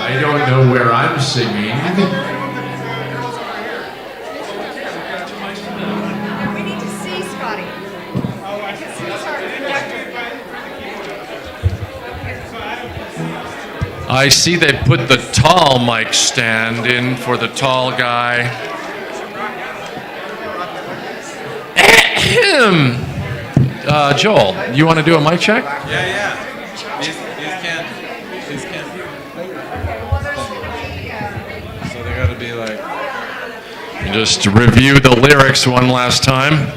I don't know where I'm singing. We need to see Scotty. I see they put the tall mic stand in for the tall guy. Joel, you want to do a mic check? Yeah. These can't. So they gotta be like. Just to review the lyrics one last time.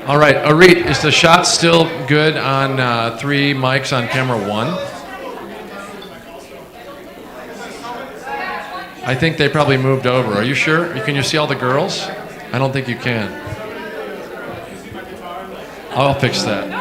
All right, Arit, is the shot still good on 3 mics on camera 1? I think they probably moved over. Are you sure? Can you see all the girls? I don't think you can. I'll fix that.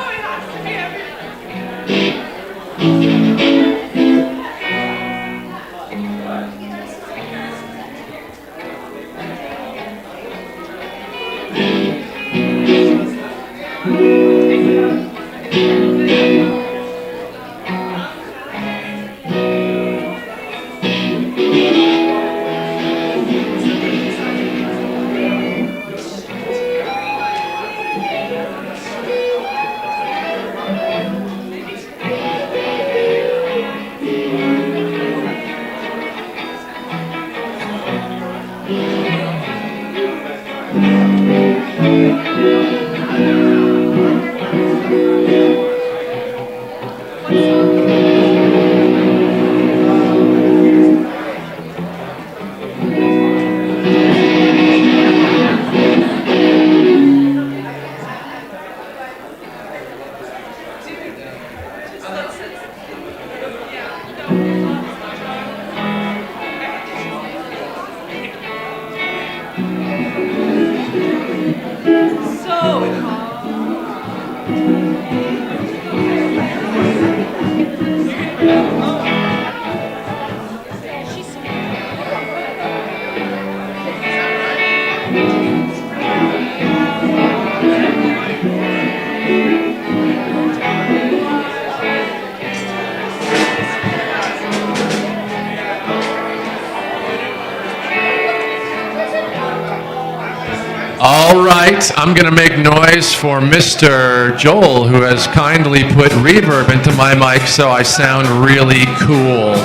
All right, I'm going to make noise for Mr. Joel, who has kindly put reverb into my mic so I sound really cool.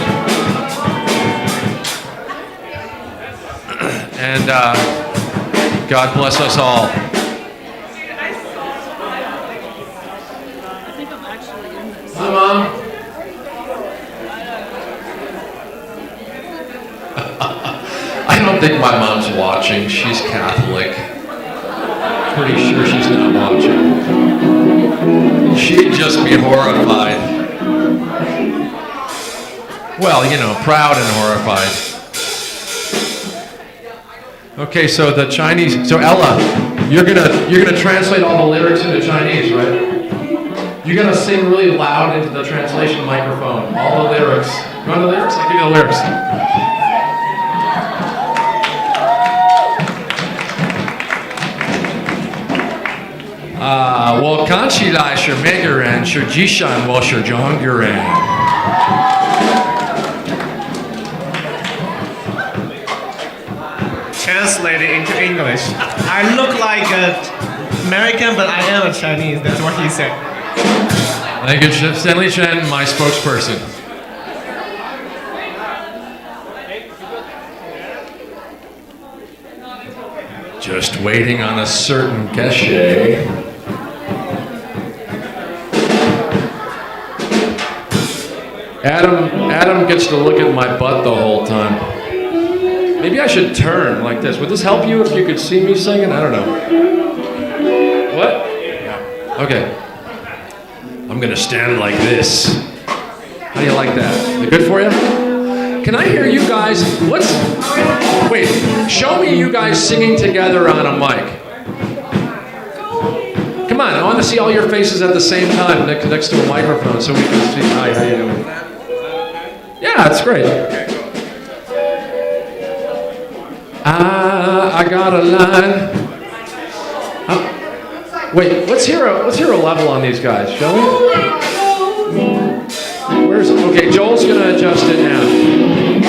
And God bless us all. Hi, Mom. I don't think my mom's watching. She's Catholic. Pretty sure she's not watching. She'd just be horrified. Well, you know, proud and horrified. Okay, so the Chinese. So Ella, you're gonna translate all the lyrics into Chinese, right? You're gonna sing really loud into the translation microphone. All the lyrics. You want the lyrics? I'll give you the lyrics. 我看起来是每个人，实际上我是中国人。Translated into English. I look like an American, but I am a Chinese. That's what he said. Thank you, Stanley Chen, my spokesperson. Just waiting on a certain Geshe. Adam gets to look at my butt the whole time. Maybe I should turn like this. Would this help you if you could see me singing? I don't know. What? Okay. I'm gonna stand like this. How do you like that? Is it good for you? Can I hear you guys? Wait, show me you guys singing together on a mic. Come on, I want to see all your faces at the same time next to a microphone so we can see. Hi, how you doing? Yeah, it's great. I got a line. Wait, let's hear a level on these guys, shall we? Okay, Joel's gonna adjust it now.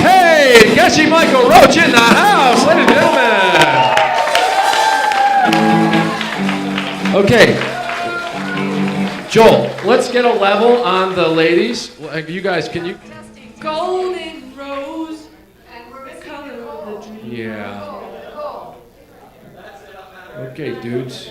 Hey, Geshe Michael Roach in the house, ladies and gentlemen. Okay, Joel, let's get a level on the ladies. You guys, can you? Golden rose and the color of the dream. Yeah. Okay, dudes.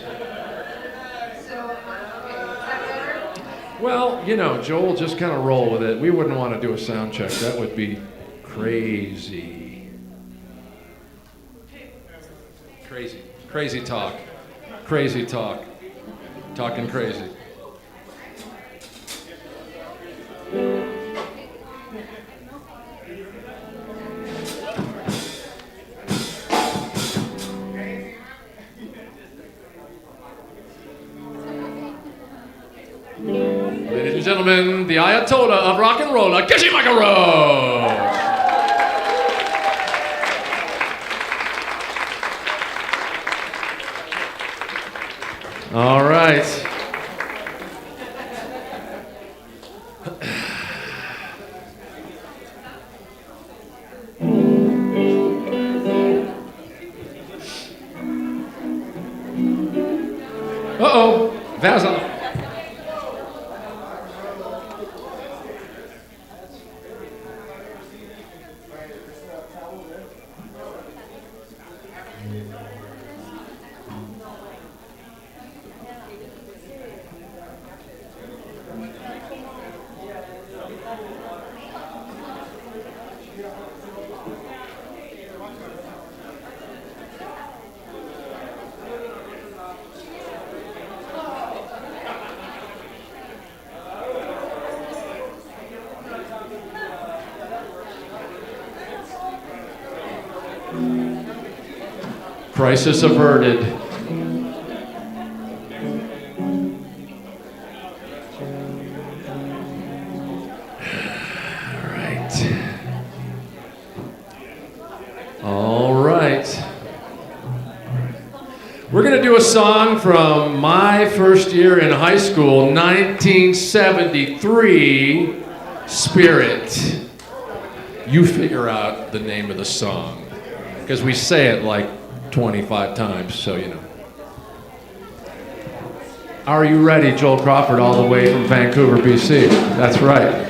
Well, you know, Joel, just kind of roll with it. We wouldn't want to do a sound check. That would be crazy. Crazy talk. Crazy talk. Talking crazy. Ladies and gentlemen, the Ayatollah of rock and roll, Geshe Michael Roach. All right. Uh-oh. Vaseline. Crisis averted. All right. We're going to do a song from my first year in high school, 1973, Spirit. You figure out the name of the song, because we say it like 25 times, so you know. Are you ready, Joel Crawford, all the way from Vancouver, BC? That's right.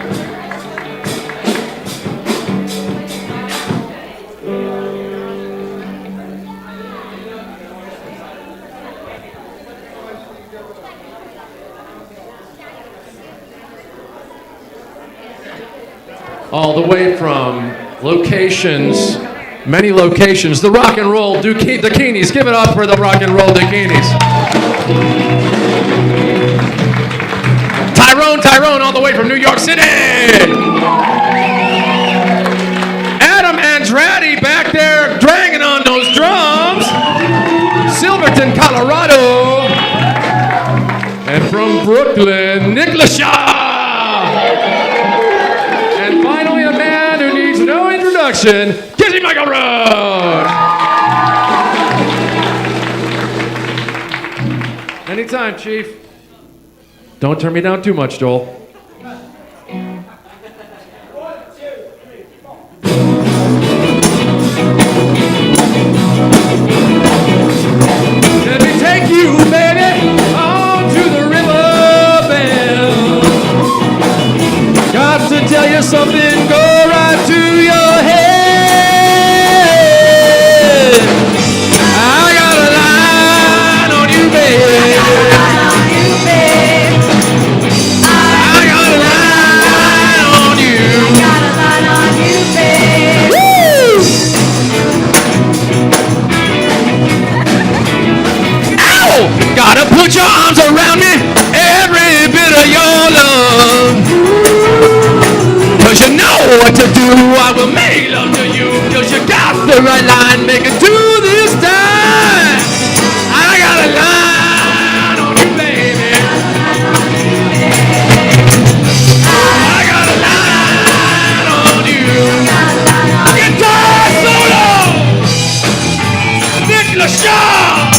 All the way from locations, many locations, the rock and roll Dakinis. Give it up for the rock and roll Dakinis. Tyrone, all the way from New York City. Adam Andrade back there dragging on those drums. Silverton, Colorado. And from Brooklyn, Nicholas Shaw. And finally, a man who needs no introduction, Geshe Michael Road. Anytime, Chief. Don't turn me down too much, Joel. Let me take you, baby, on to the river bend. Got to tell you something, go right to your head. I got a line on you, baby. Gotta put your arms around me, every bit of your love. Cause you know what to do, I will make love to you. Cause you got the right line, make it do this time. I got a line on you, baby. I got a line on you. Guitar solo, Nicholas Shaw.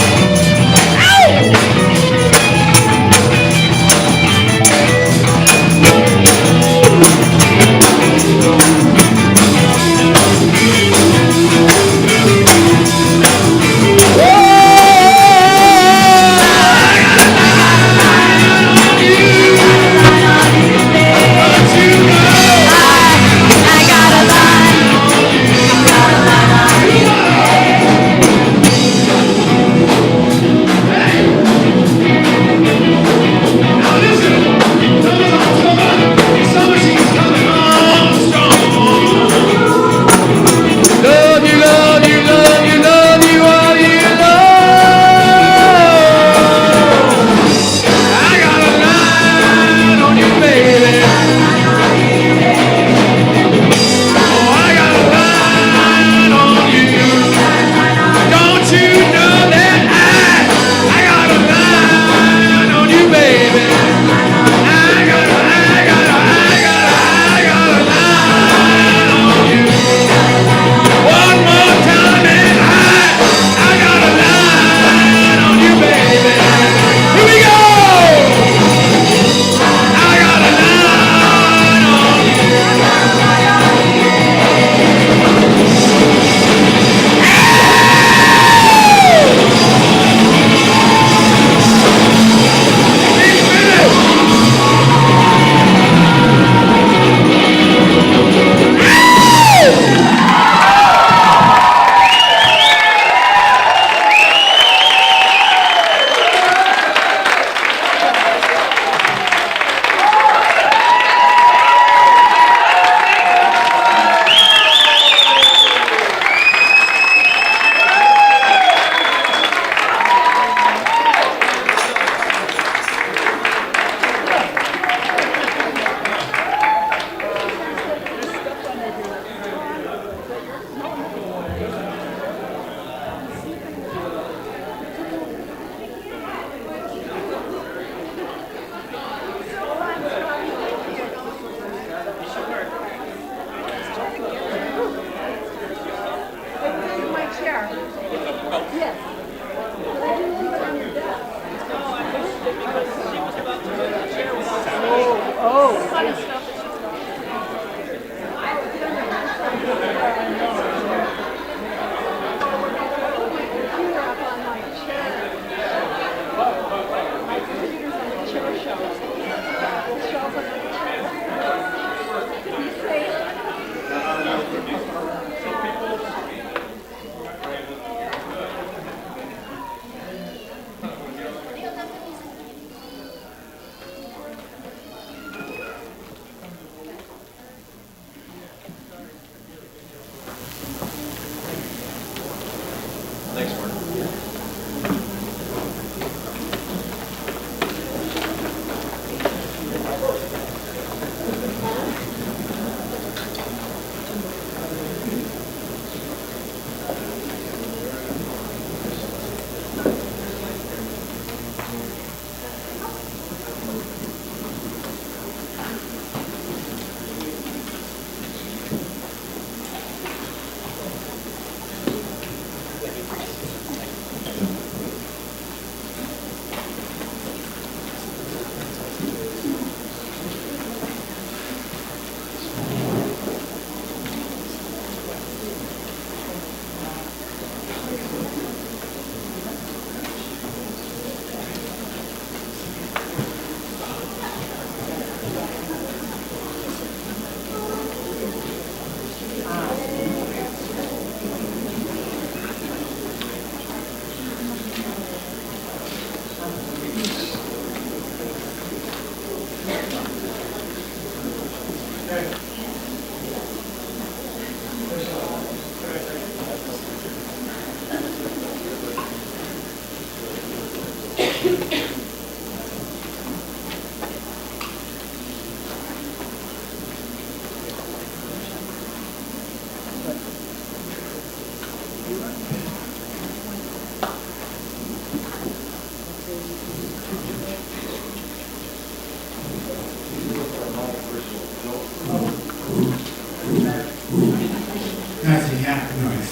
That's a yak noise.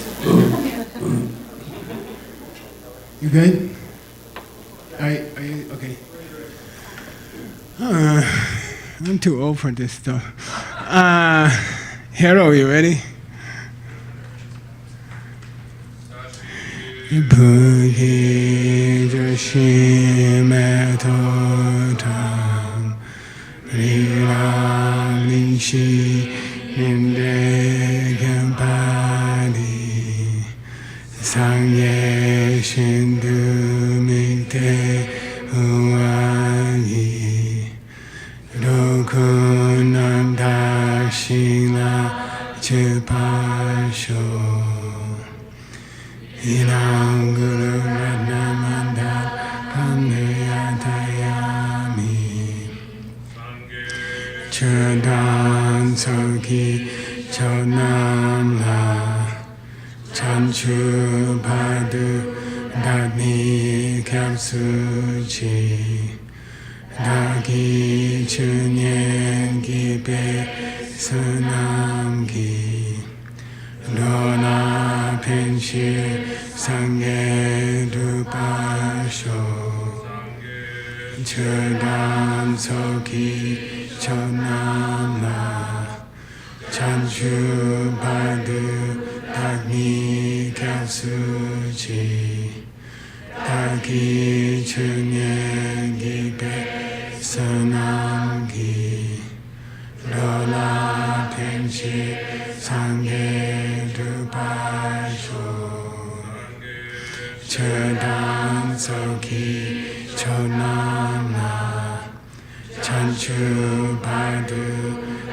You good? Are you okay? I'm too old for this stuff. Hero, you ready? Buddhi Geshe Michael Tam Rilam Nishi Ninde Kampani Sangye Shindu Mikte Uwani Rokunam Dashina Chupasho Inam Guru Radhamanda Kamnayatayami Chodan Soki Chodnam La Chanchu Padu Dani Kapsuchi Dagi Chunyen Gibe Sunam Gi Dona Panchen Sangye Dupasho Chodam Soki Chodnam La Chanchu Padu Dagni Kapsuchi Dagi Chunyen Gibe Sunam Gi Lola Panchen Sangye Dupasho Chodam Soki Chodnam La Chanchu Padu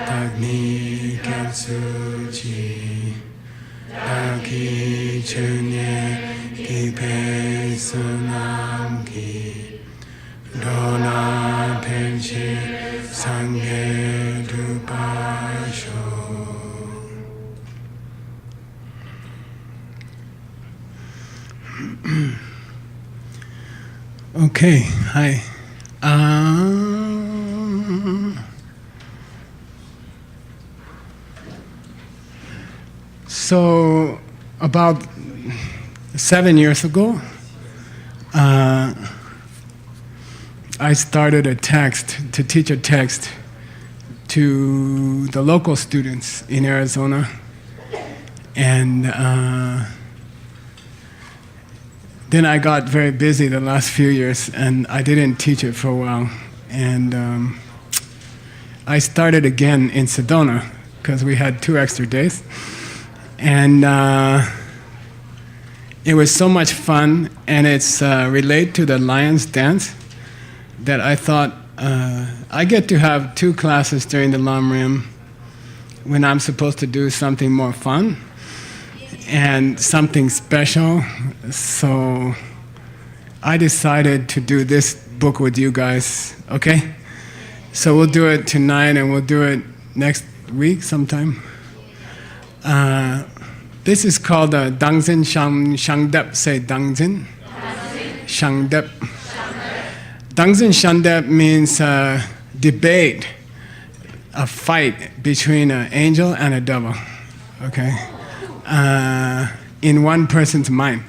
Dagni Kapsuchi Dagi Chunyen Gibe Sunam Gi Dona Panchen Sangye Dupasho. Okay, hi. So, about 7 years ago, I started a text to teach a text to the local students in Arizona, and then I got very busy the last few years, and I didn't teach it for a while. And I started again in Sedona because we had 2 extra days, and it was so much fun, and it's related to the lion's dance that I thought I get to have 2 classes during the Lam Rim when I'm supposed to do something more fun and something special. So I decided to do this book with you guys, okay? So we'll do it tonight and we'll do it next week sometime. This is called Dangzin Shangdep. Say Dangzin. Shangdep. Dangzin Shangdep means debate, a fight between an angel and a devil, okay? In one person's mind,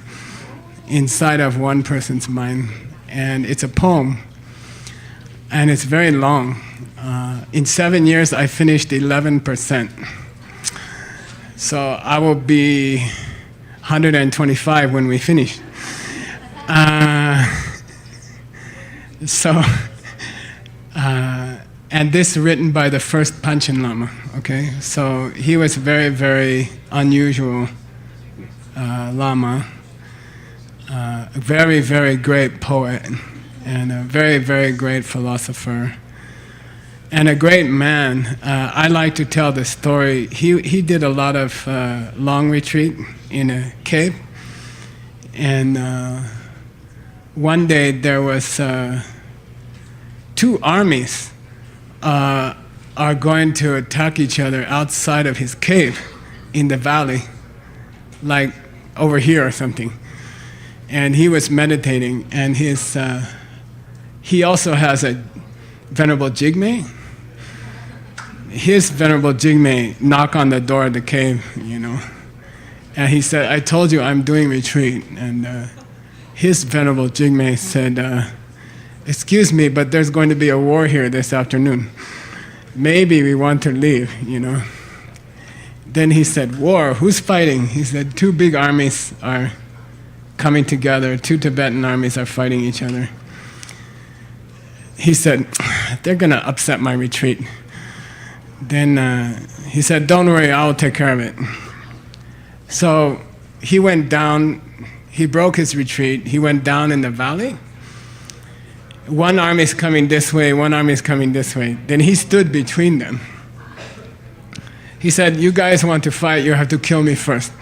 inside of one person's mind. And it's a poem, and it's very long. In 7 years, I finished 11%. So I will be 125 when we finish. And this written by the first Panchen Lama, okay? So he was very, very unusual Lama, a very, very great poet, and a very, very great philosopher, and a great man. I like to tell the story. He did a lot of long retreat in a cave, and one day there was 2 armies are going to attack each other outside of his cave in the valley, like over here or something. And he was meditating, and he also has a Venerable Jigme, his Venerable Jigme knocked on the door of the cave, and he said, "I told you I'm doing retreat." And his Venerable Jigme said, "Excuse me, but there's going to be a war here this afternoon. Maybe we want to leave, Then he said, "War? Who's fighting?" He said, "Two big armies are coming together. Two Tibetan armies are fighting each other." He said, "They're going to upset my retreat." Then he said, "Don't worry, I'll take care of it." So he went down, he broke his retreat, he went down in the valley. One army is coming this way, one army is coming this way. Then he stood between them. He said, "You guys want to fight, you have to kill me first."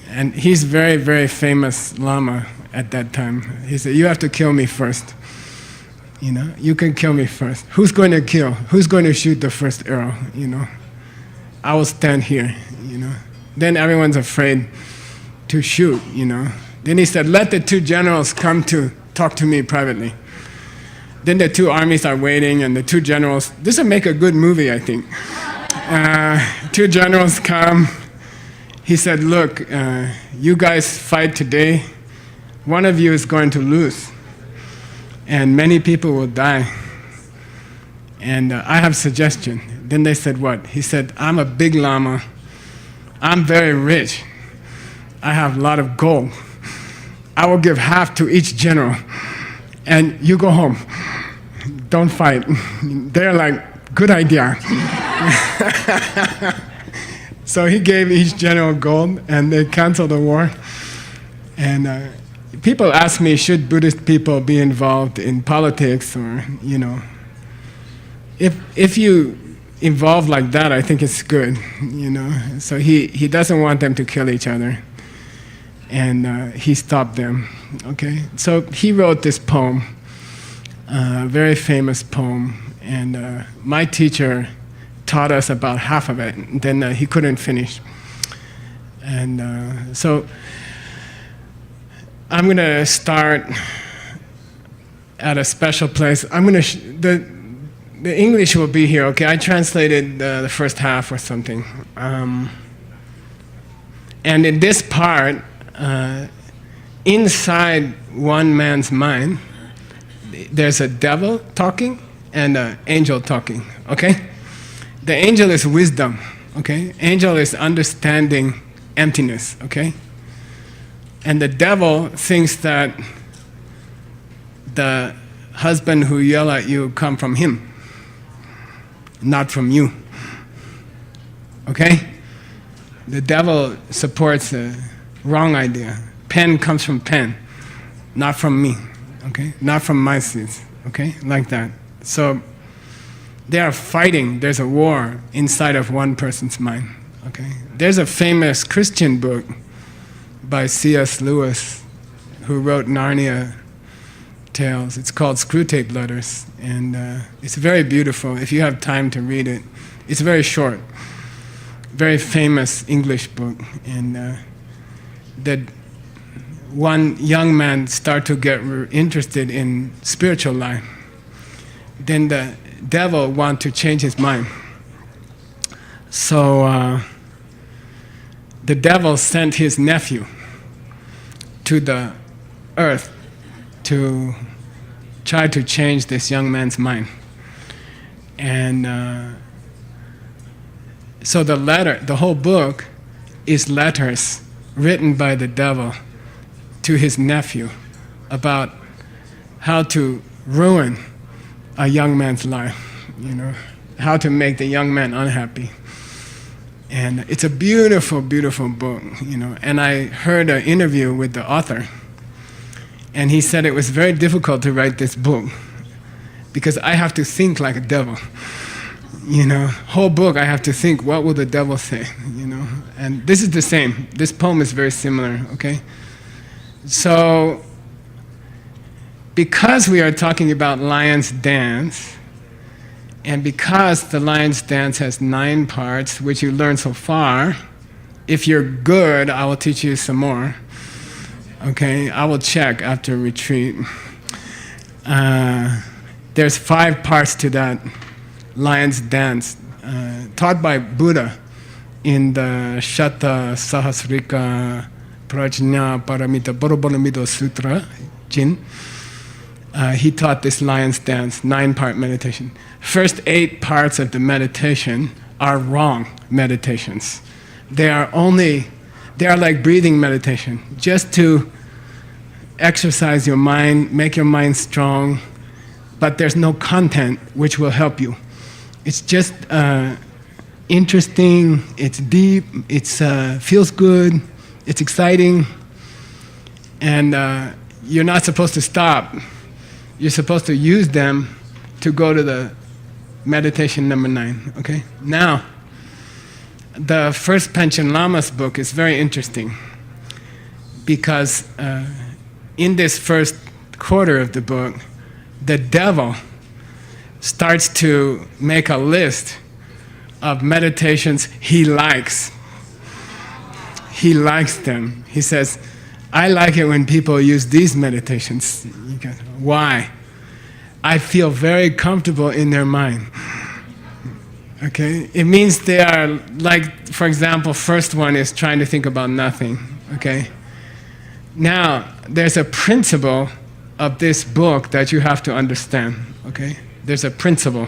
And he's very, very famous Lama at that time. He said, "You have to kill me first. You can kill me first. Who's going to kill? Who's going to shoot the first arrow? I will stand here, Then everyone's afraid to shoot, Then he said, "Let the two generals come to talk to me privately." Then the two armies are waiting, and the two generals, this will make a good movie, I think. Two generals come. He said, "Look, you guys fight today. One of you is going to lose, and many people will die. And I have a suggestion." Then they said, "What?" He said, "I'm a big Lama. I'm very rich. I have a lot of gold. I will give half to each general, and you go home. Don't fight." They're like, "Good idea." So he gave each general gold, and they canceled the war. And people ask me, should Buddhist people be involved in politics, or if you involve like that, I think it's good, So he doesn't want them to kill each other, and he stopped them. Okay, so he wrote this poem, a very famous poem, and my teacher taught us about half of it, and then he couldn't finish. And so I'm going to start at a special place. I'm going to the English will be here, okay? I translated the first half or something. And in this part, inside one man's mind, there's a devil talking and an angel talking, okay? The angel is wisdom, okay? Angel is understanding emptiness, okay? And the devil thinks that the husband who yell at you come from him, not from you, okay? The devil supports a wrong idea. Pen comes from pen, not from me, okay? Not from my seeds, okay? Like that. So they are fighting. There's a war inside of one person's mind, okay? There's a famous Christian book by C.S. Lewis, who wrote Narnia tales. It's called Screwtape Letters, and it's very beautiful. If you have time to read it, it's very short. Very famous English book, and that one young man start to get interested in spiritual life. Then the devil want to change his mind. So the devil sent his nephew to the earth to try to change this young man's mind. And so the whole book is letters written by the devil to his nephew about how to ruin a young man's life, how to make the young man unhappy. And it's a beautiful, beautiful book, And I heard an interview with the author, and he said it was very difficult to write this book because I have to think like a devil. Whole book I have to think, what will the devil say, And this is the same. This poem is very similar, okay? So, because we are talking about lion's dance, and because the lion's dance has 9 parts, which you learned so far, if you're good, I will teach you some more. Okay, I will check after retreat. There's 5 parts to that lion's dance taught by Buddha in the Shatta Sahasrika Prajna Paramita Borobolamido Sutra, Jin. He taught this lion's dance, 9-part meditation. First 8 parts of the meditation are wrong meditations. They are like breathing meditation, just to exercise your mind, make your mind strong, but there's no content which will help you. It's just interesting, it's deep, it feels good, it's exciting, and you're not supposed to stop. You're supposed to use them to go to the meditation number 9, okay? Now, the first Panchen Lama's book is very interesting because in this first quarter of the book, the devil starts to make a list of meditations he likes. He likes them. He says, I like it when people use these meditations. You go, why? I feel very comfortable in their mind. Okay? It means they are like, for example, first one is trying to think about nothing. Okay? Now, there's a principle of this book that you have to understand. Okay? There's a principle.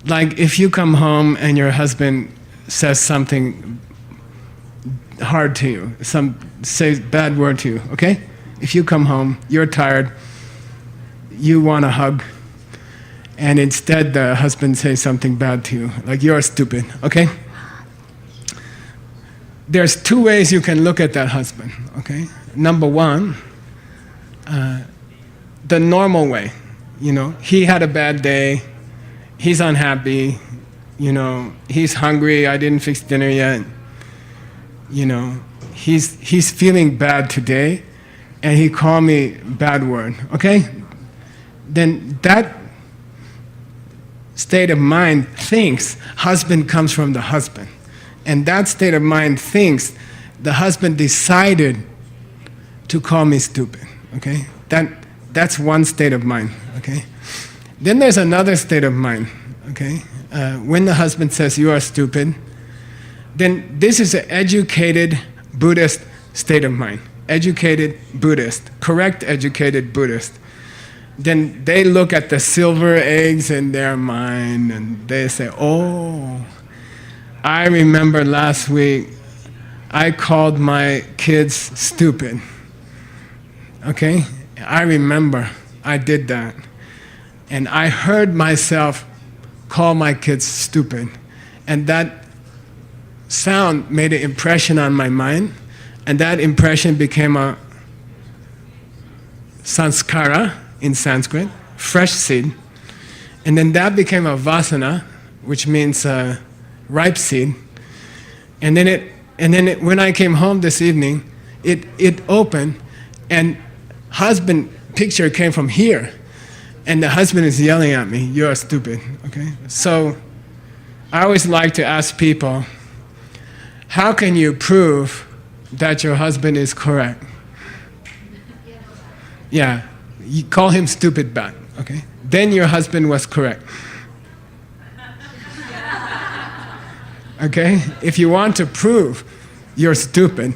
Like if you come home and your husband says something hard to you, says bad word to you, okay? If you come home, you're tired, you want a hug, and instead the husband says something bad to you, like you're stupid, okay? There's 2 ways you can look at that husband, okay? Number 1, the normal way, he had a bad day, he's unhappy, he's hungry, I didn't fix dinner yet, he's feeling bad today, and he called me bad word, okay? Then that state of mind thinks husband comes from the husband. And that state of mind thinks the husband decided to call me stupid, okay? That's one state of mind, okay? Then there's another state of mind, okay? When the husband says you are stupid, then this is an educated Buddhist state of mind. Educated Buddhist, correct educated Buddhist. Then they look at the silver eggs in their mind and they say, oh, I remember last week I called my kids stupid. Okay? I remember I did that. And I heard myself call my kids stupid. And that sound made an impression on my mind. And that impression became a sanskara in Sanskrit, fresh seed. And then that became a vasana, which means ripe seed. And then when I came home this evening, it opened, and husband picture came from here. And the husband is yelling at me, you're stupid, okay? So I always like to ask people, how can you prove that your husband is correct? Yeah, you call him stupid back, okay? Then your husband was correct. Okay? If you want to prove you're stupid,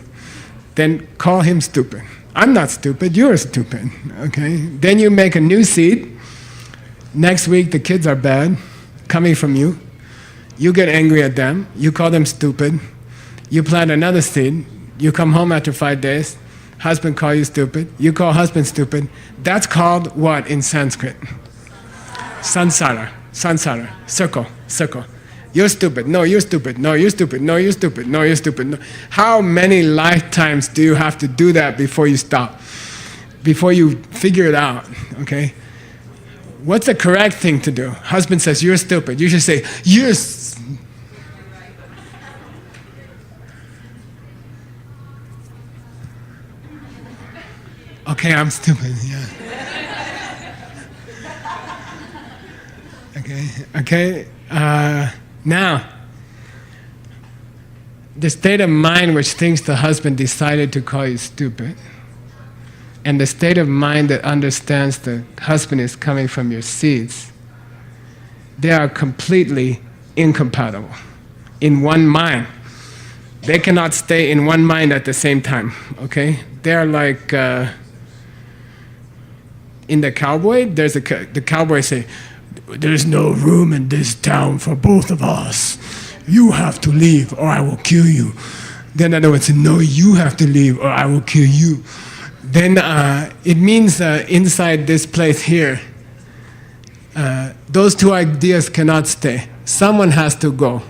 then call him stupid. I'm not stupid, you're stupid, okay? Then you make a new seed. Next week the kids are bad, coming from you. You get angry at them, you call them stupid. You plant another seed, you come home after 5 days, husband call you stupid, you call husband stupid. That's called what in Sanskrit? Samsara, circle. You're stupid, no, you're stupid, no, you're stupid, no, you're stupid, no, you're stupid. No. How many lifetimes do you have to do that before you stop? Before you figure it out, okay? What's the correct thing to do? Husband says, you're stupid. You should say, you're okay, I'm stupid, yeah. Okay. Now, the state of mind which thinks the husband decided to call you stupid and the state of mind that understands the husband is coming from your seeds, they are completely incompatible in one mind. They cannot stay in one mind at the same time, okay? They're like, in the cowboy, the cowboy say, "There's no room in this town for both of us. You have to leave or I will kill you." Then another one say, "No, you have to leave or I will kill you." Then it means inside this place here, those two ideas cannot stay. Someone has to go.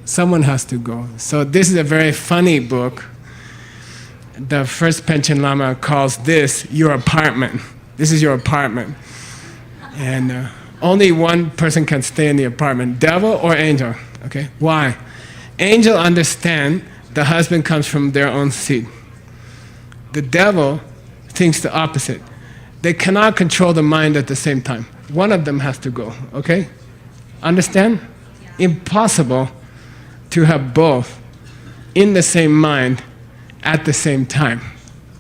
Someone has to go. So this is a very funny book. The first Panchen Lama calls this your apartment. This is your apartment. And only one person can stay in the apartment, devil or angel. Okay? Why? Angel understand the husband comes from their own seed. The devil thinks the opposite. They cannot control the mind at the same time. One of them has to go. Okay? Understand? Impossible to have both in the same mind at the same time.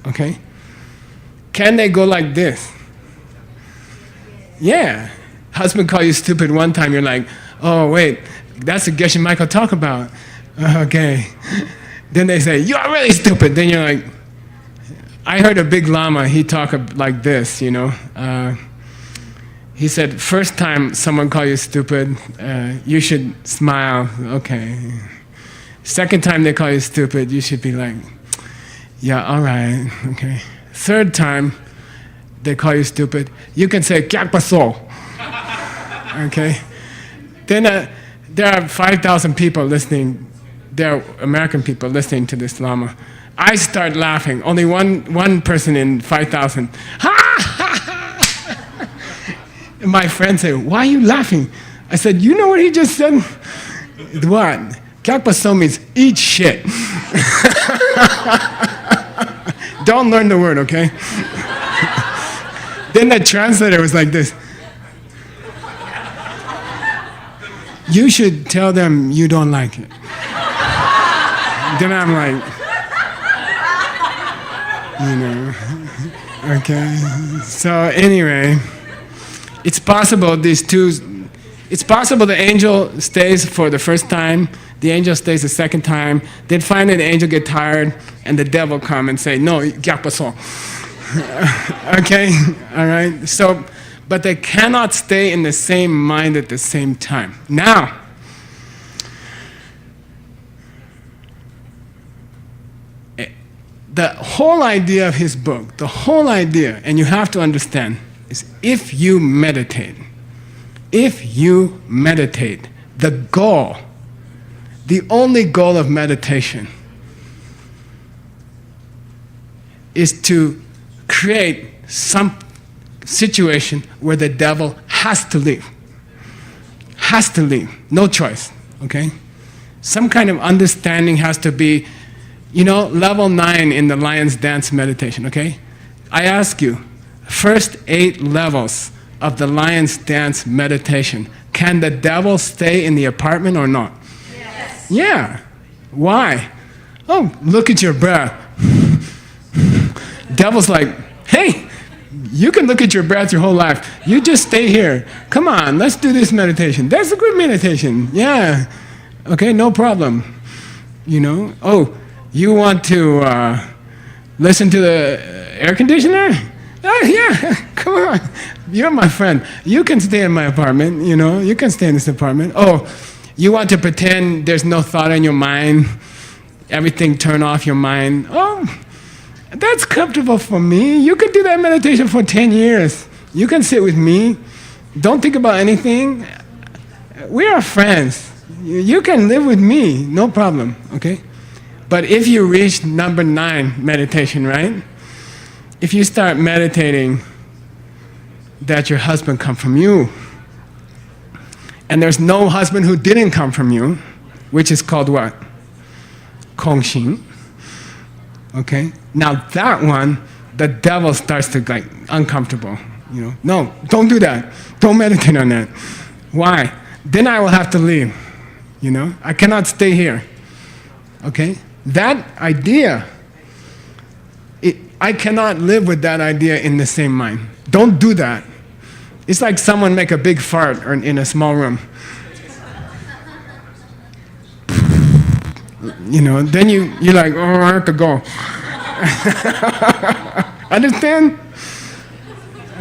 Okay? Can they go like this? Yeah. Husband call you stupid one time, you're like, "Oh wait, that's what Geshe Michael talk about." Okay. Then they say, "You're really stupid." Then you're like, I heard a big Lama, he talk like this, you know. He said, first time someone call you stupid, you should smile, okay. Second time they call you stupid, you should be like, "Yeah, all right, okay." Third time they call you stupid, you can say, "Kya pasó?" Okay. Then there are 5,000 people listening. There are American people listening to this Lama. I start laughing. Only one person in 5,000. My friend said, "Why are you laughing?" I said, "You know what he just said?" What? Kya pasó means eat shit. Don't learn the word, okay? Then the translator was like this. "You should tell them you don't like it." Then I'm like, you know, okay. So anyway, it's possible it's possible the angel stays for the first time, the angel stays the second time, then finally the angel get tired, and the devil come and say, "No, kya pasó?" Okay, all right. So, but they cannot stay in the same mind at the same time. Now, the whole idea of his book, the whole idea, and you have to understand, is if you meditate, the goal, the only goal of meditation is to create some situation where the devil has to leave. Has to leave. No choice. Okay? Some kind of understanding has to be, you know, level 9 in the lion's dance meditation. Okay? I ask you, first 8 levels of the lion's dance meditation, can the devil stay in the apartment or not? Yes. Yeah. Why? Oh, look at your breath. Devil's like, "Hey, you can look at your breath your whole life. You just stay here. Come on, let's do this meditation. That's a good meditation. Yeah. Okay, no problem. You know, oh, you want to listen to the air conditioner? Oh, yeah, come on. You're my friend. You can stay in my apartment, you know. You can stay in this apartment. Oh, you want to pretend there's no thought in your mind? Everything turn off your mind? Oh, that's comfortable for me. You can do that meditation for 10 years. You can sit with me. Don't think about anything. We are friends. You can live with me, no problem, okay? But if you reach number 9 meditation, right? If you start meditating that your husband come from you, and there's no husband who didn't come from you, which is called what? Kongxin. Okay? Now that one, the devil starts to like uncomfortable. You know, no, don't do that. Don't meditate on that. Why? Then I will have to leave. You know, I cannot stay here. Okay? That idea, I cannot live with that idea in the same mind. Don't do that. It's like someone make a big fart in a small room. Then you're like, oh, I have to go. Understand?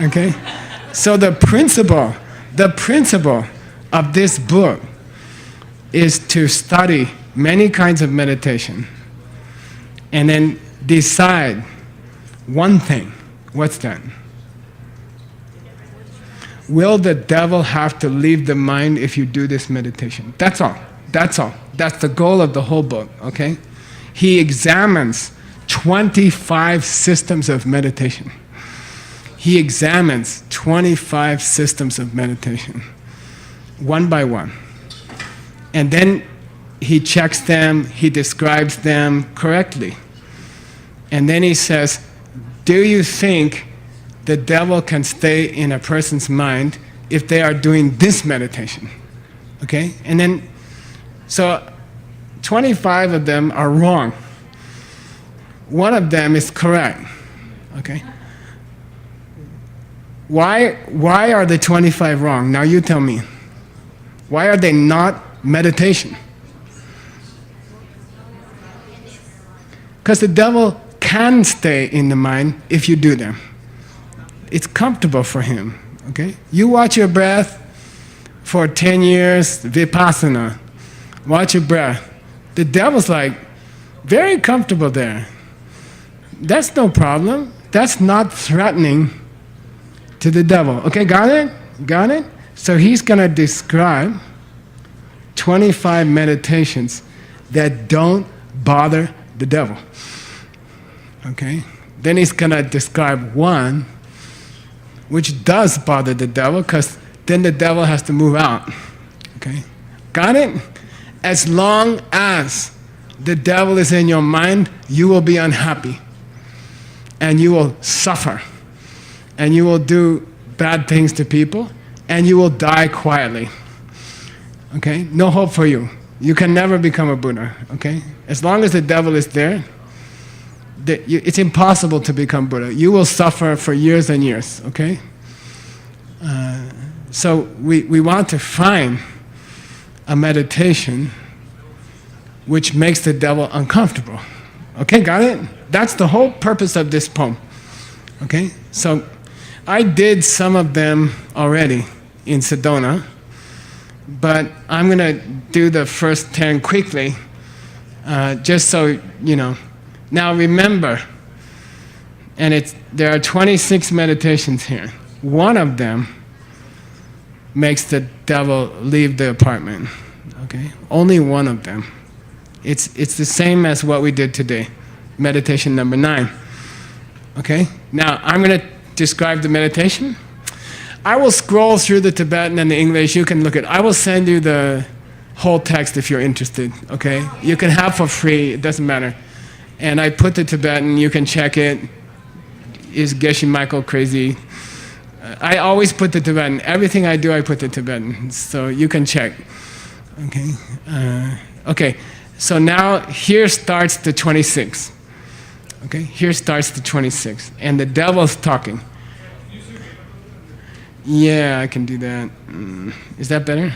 Okay? So the principle of this book is to study many kinds of meditation and then decide one thing. What's that? Will the devil have to leave the mind if you do this meditation? That's all. That's all. That's the goal of the whole book, okay? He examines 25 systems of meditation. He examines 25 systems of meditation, one by one. And then he checks them, he describes them correctly. And then he says, do you think the devil can stay in a person's mind if they are doing this meditation? Okay? And then, so 25 of them are wrong. One of them is correct. Okay? Why are the 25 wrong? Now you tell me. Why are they not meditation? Because the devil can stay in the mind if you do them. It's comfortable for him, okay? You watch your breath for 10 years, vipassana. Watch your breath. The devil's like, very comfortable there. That's no problem. That's not threatening to the devil. Okay, got it? Got it? So he's going to describe 25 meditations that don't bother the devil. Okay? Then he's going to describe one which does bother the devil, because then the devil has to move out. Okay? Got it? As long as the devil is in your mind, you will be unhappy. And you will suffer. And you will do bad things to people. And you will die quietly. Okay? No hope for you. You can never become a Buddha. Okay? As long as the devil is there, it's impossible to become Buddha. You will suffer for years and years. Okay? So we want to find a meditation which makes the devil uncomfortable. Okay, got it? That's the whole purpose of this poem. Okay? So I did some of them already in Sedona, but I'm going to do the first 10 quickly, just so you know. Now remember, and there are 26 meditations here. One of them makes the devil leave the apartment. Okay? Only one of them. It's the same as what we did today. Meditation number 9. Okay? Now, I'm going to describe the meditation. I will scroll through the Tibetan and the English. You can look at it. I will send you the whole text if you're interested. Okay? You can have for free. It doesn't matter. And I put the Tibetan. You can check it. Is Geshe Michael crazy? I always put the Tibetan. Everything I do, I put the Tibetan. So you can check. Okay? Okay. So now, here starts the 26. Okay? Here starts the 26. And the devil's talking. Yeah, I can do that. Is that better?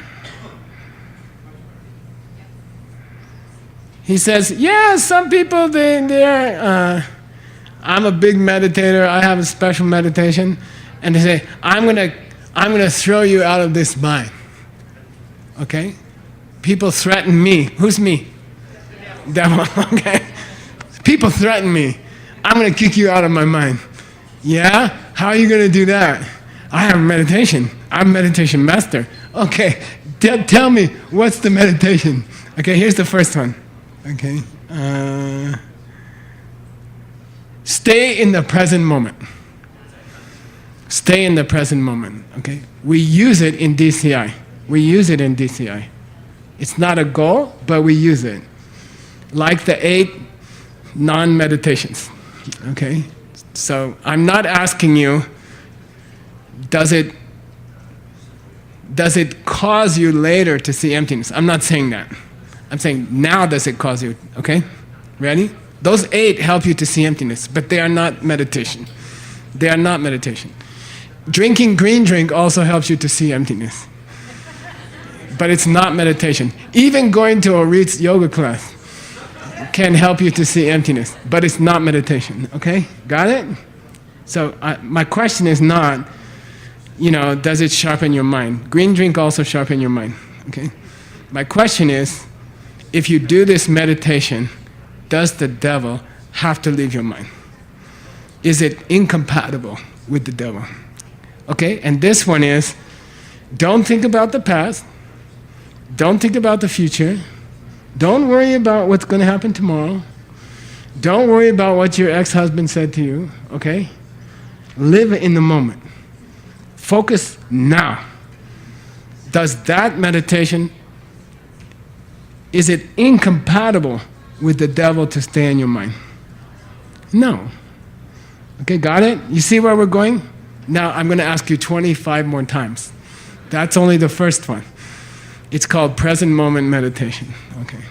He says, yeah, some people, I'm a big meditator. I have a special meditation. And they say, I'm gonna throw you out of this mind. Okay? People threaten me. Who's me? Devil. Okay? People threaten me. I'm gonna kick you out of my mind. Yeah? How are you gonna do that? I have meditation. I'm a meditation master. Okay, tell me, what's the meditation? Okay, here's the first one. Okay. Stay in the present moment. Stay in the present moment. Okay? We use it in DCI. We use it in DCI. It's not a goal, but we use it. Like the 8 non-meditations. Okay? So I'm not asking you, does it cause you later to see emptiness? I'm not saying that. I'm saying, now does it cause you? Okay? Ready? Those 8 help you to see emptiness, but they are not meditation. They are not meditation. Drinking green drink also helps you to see emptiness, but it's not meditation. Even going to a Reed's yoga class can help you to see emptiness, but it's not meditation. Okay, got it? So my question is not, does it sharpen your mind? Green drink also sharpen your mind. Okay, my question is, if you do this meditation, does the devil have to leave your mind? Is it incompatible with the devil? Okay, and this one is, don't think about the past, don't think about the future, don't worry about what's going to happen tomorrow, don't worry about what your ex-husband said to you, okay? Live in the moment. Focus now. Does that meditation, is it incompatible with the devil to stay in your mind? No. Okay, got it? You see where we're going? Now I'm going to ask you 25 more times. That's only the first one. It's called present moment meditation. Okay.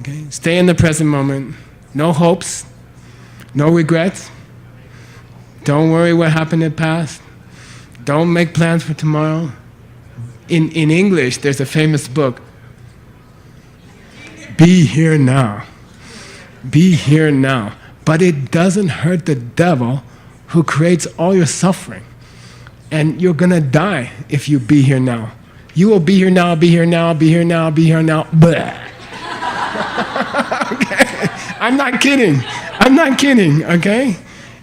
Okay. Stay in the present moment. No hopes. No regrets. Don't worry what happened in the past. Don't make plans for tomorrow. In English, there's a famous book. Be here now. Be here now. But it doesn't hurt the devil who creates all your suffering. And you're going to die if you be here now. You will be here now, be here now, be here now, be here now. Blah. Okay? I'm not kidding. I'm not kidding, okay?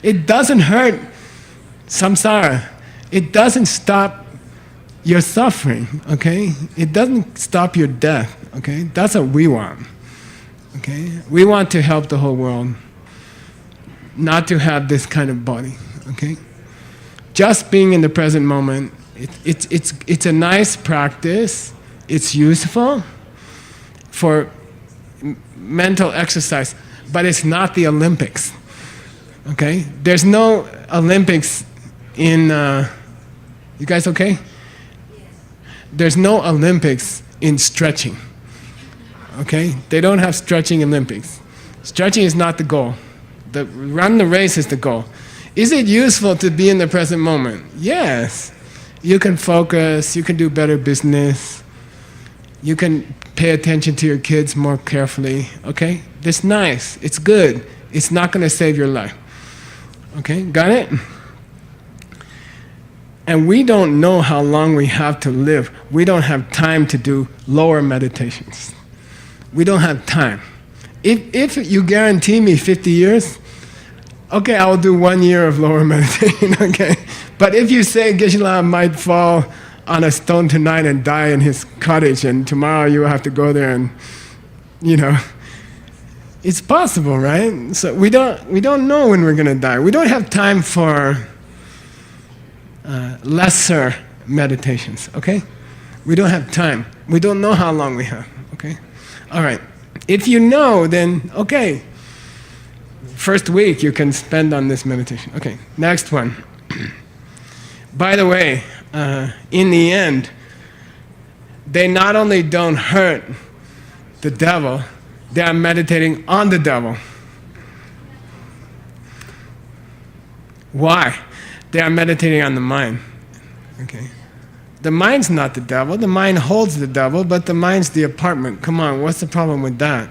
It doesn't hurt samsara. It doesn't stop your suffering, okay? It doesn't stop your death, okay? That's what we want, okay? We want to help the whole world, not to have this kind of body, okay? Just being in the present moment, it's a nice practice. It's useful for mental exercise, but it's not the Olympics, okay? There's no Olympics in, you guys okay? There's no Olympics in stretching, okay? They don't have stretching Olympics. Stretching is not the goal. Run the race is the goal. Is it useful to be in the present moment? Yes. You can focus, you can do better business, you can pay attention to your kids more carefully, okay? It's nice, it's good. It's not going to save your life. Okay, got it? And we don't know how long we have to live. We don't have time to do lower meditations. We don't have time. If you guarantee me 50 years, okay, I will do 1 year of lower meditation, okay? But if you say Geshe Lama might fall on a stone tonight and die in his cottage, and tomorrow you will have to go there and, it's possible, right? So we don't know when we're going to die. We don't have time for lesser meditations, okay? We don't have time. We don't know how long we have, okay? All right. If you know, then, okay. First week you can spend on this meditation. Okay, next one. By the way, in the end, they not only don't hurt the devil, they are meditating on the devil. Why? They are meditating on the mind. Okay. The mind's not the devil. The mind holds the devil, but the mind's the apartment. Come on, what's the problem with that?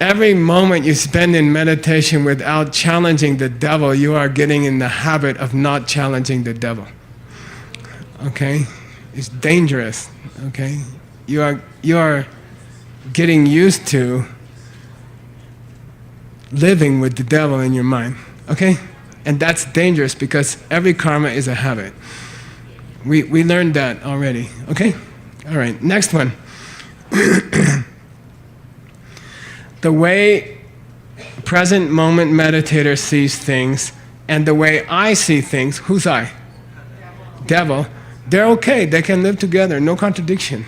Every moment you spend in meditation without challenging the devil, you are getting in the habit of not challenging the devil. Okay? It's dangerous. Okay? You are getting used to living with the devil in your mind. Okay? And that's dangerous because every karma is a habit. We learned that already. Okay? All right, next one. The way present moment meditator sees things and the way I see things, who's I? Devil. They're okay, they can live together, no contradiction.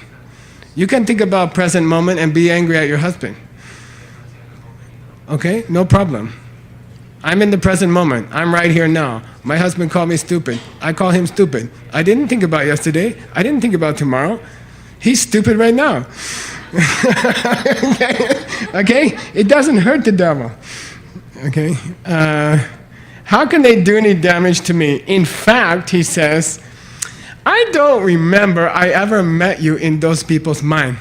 You can think about present moment and be angry at your husband. Okay, no problem. I'm in the present moment, I'm right here now. My husband called me stupid, I call him stupid. I didn't think about yesterday, I didn't think about tomorrow. He's stupid right now. Okay? It doesn't hurt the devil. Okay? How can they do any damage to me? In fact, he says, I don't remember I ever met you in those people's mind.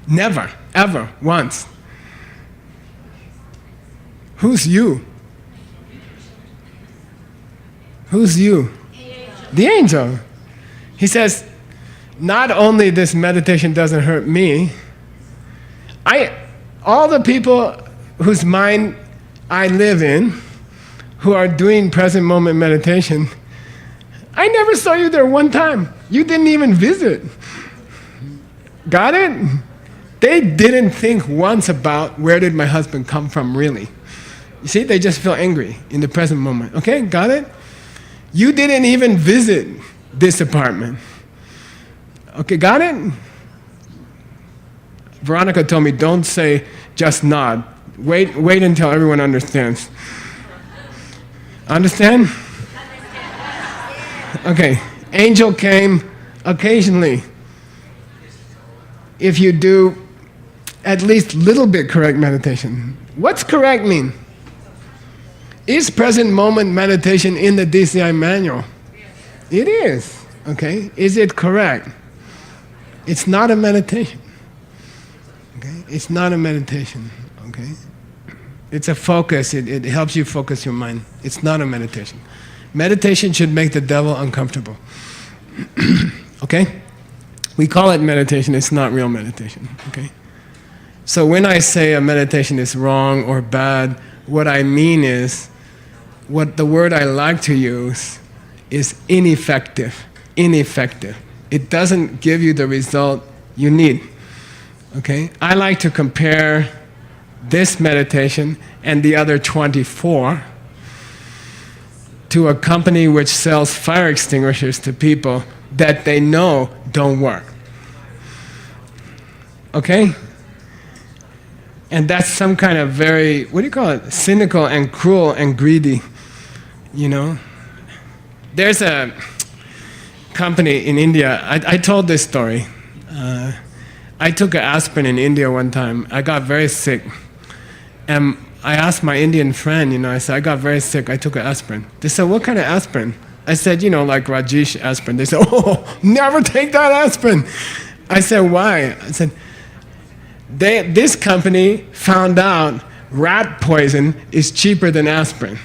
Never, ever, once. Who's you? Who's you? The angel. He says, not only this meditation doesn't hurt me, all the people whose mind I live in, who are doing present moment meditation, I never saw you there one time. You didn't even visit. Got it? They didn't think once about where did my husband come from really. You see, they just feel angry in the present moment. Okay, got it? You didn't even visit this apartment. Okay, got it? Veronica told me, don't say just nod. Wait until everyone understands. Understand? Okay, angel came occasionally. If you do at least little bit correct meditation. What's correct mean? Is present moment meditation in the DCI manual? It is. Okay, is it correct? It's not a meditation. Okay, it's not a meditation. Okay, it's a focus. It helps you focus your mind. It's not a meditation. Meditation should make the devil uncomfortable. Okay? We call it meditation, it's not real meditation. Okay? So when I say a meditation is wrong or bad, what I mean is, what the word I like to use is ineffective. Ineffective. It doesn't give you the result you need. Okay? I like to compare this meditation and the other 24 to a company which sells fire extinguishers to people that they know don't work. Okay? And that's some kind of very, what do you call it? Cynical and cruel and greedy, you know? There's a company in India, I told this story. I took an aspirin in India one time. I got very sick. And I asked my Indian friend, you know, I said, I got very sick, I took an aspirin. They said, what kind of aspirin? I said, you know, like Rajesh aspirin. They said, oh, never take that aspirin. I said, why? I said, this company found out rat poison is cheaper than aspirin.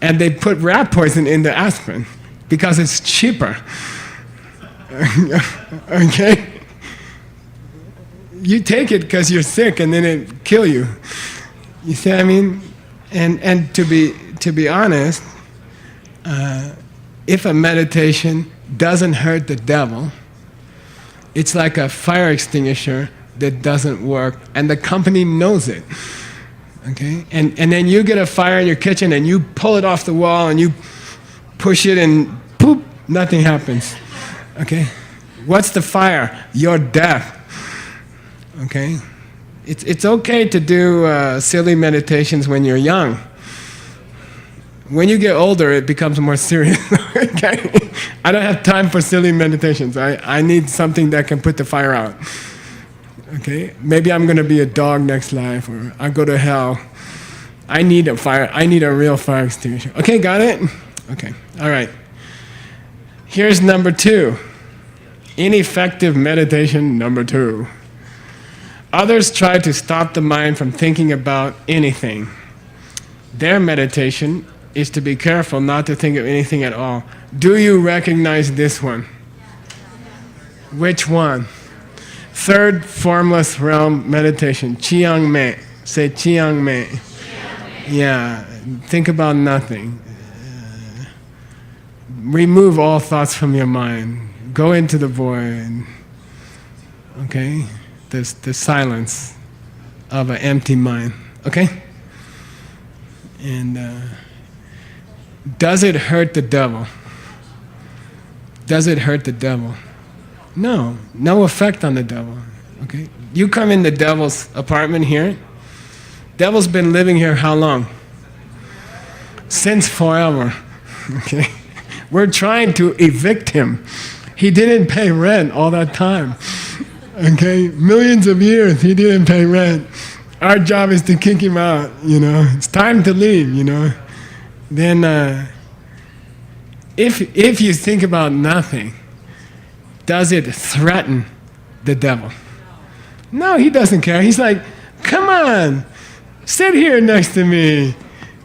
And they put rat poison in the aspirin because it's cheaper. Okay? You take it because you're sick and then it kill you. You see what I mean? And to be honest, if a meditation doesn't hurt the devil, it's like a fire extinguisher that doesn't work, and the company knows it. Okay? And then you get a fire in your kitchen and you pull it off the wall and you push it and poop, nothing happens. Okay? What's the fire? Your death. Okay? It's okay to do silly meditations when you're young. When you get older, it becomes more serious. Okay? I don't have time for silly meditations. I need something that can put the fire out. Okay? Maybe I'm going to be a dog next life, or I go to hell. I need a fire. I need a real fire extinguisher. Okay, got it? Okay, all right. Here's number 2. Ineffective meditation number 2. Others try to stop the mind from thinking about anything. Their meditation is to be careful not to think of anything at all. Do you recognize this one? Which one? Third formless realm meditation, Chiang Mai. Say Chiang Mai. Yeah, think about nothing. Remove all thoughts from your mind. Go into the void. Okay? The silence of an empty mind. Okay? And does it hurt the devil? Does it hurt the devil? No. No effect on the devil. Okay? You come in the devil's apartment here. Devil's been living here how long? Since forever. Okay? We're trying to evict him. He didn't pay rent all that time. Okay? Millions of years he didn't pay rent. Our job is to kick him out, you know. It's time to leave, you know. Then if you think about nothing, does it threaten the devil? No, he doesn't care. He's like, come on, sit here next to me.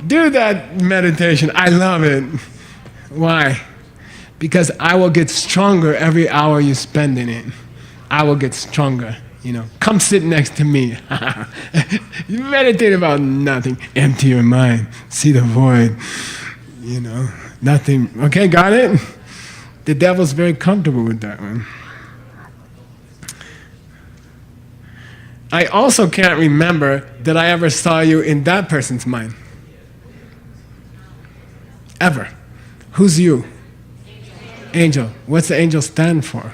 Do that meditation. I love it. Why? Because I will get stronger every hour you spend in it. I will get stronger, you know. Come sit next to me. You meditate about nothing. Empty your mind. See the void. You know, nothing. Okay, got it? The devil's very comfortable with that one. I also can't remember that I ever saw you in that person's mind. Ever. Who's you? Angel. What's the angel stand for?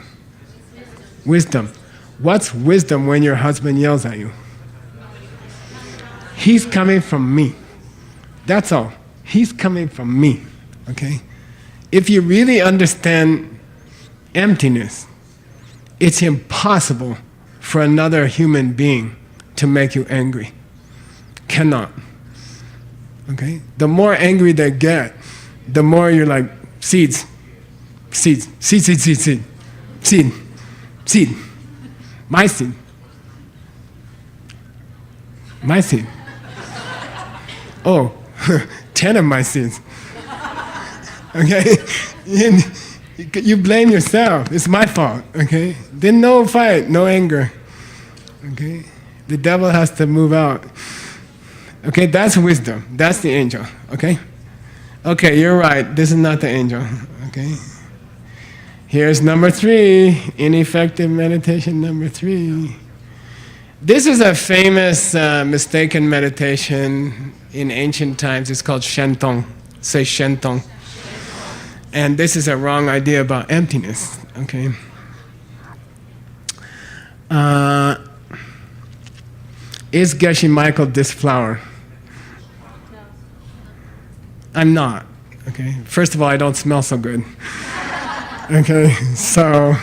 Wisdom. What's wisdom when your husband yells at you? He's coming from me. That's all. He's coming from me. Okay? If you really understand emptiness, it's impossible for another human being to make you angry. Cannot. Okay? The more angry they get, the more you're like, seeds. Seeds. Seed, seed, seed, seed. Seed. Seed. My seed. My seed. Oh, 10 of my seeds. Okay? You blame yourself. It's my fault. Okay? Then no fight, no anger. Okay? The devil has to move out. Okay, that's wisdom. That's the angel. Okay? Okay, you're right. This is not the angel. Okay? Here's number 3, ineffective meditation number 3. This is a famous mistaken meditation in ancient times. It's called Shentong. Say Shentong. And this is a wrong idea about emptiness. Okay? Is Geshe Michael this flower? No. I'm not. Okay? First of all, I don't smell so good. Okay, so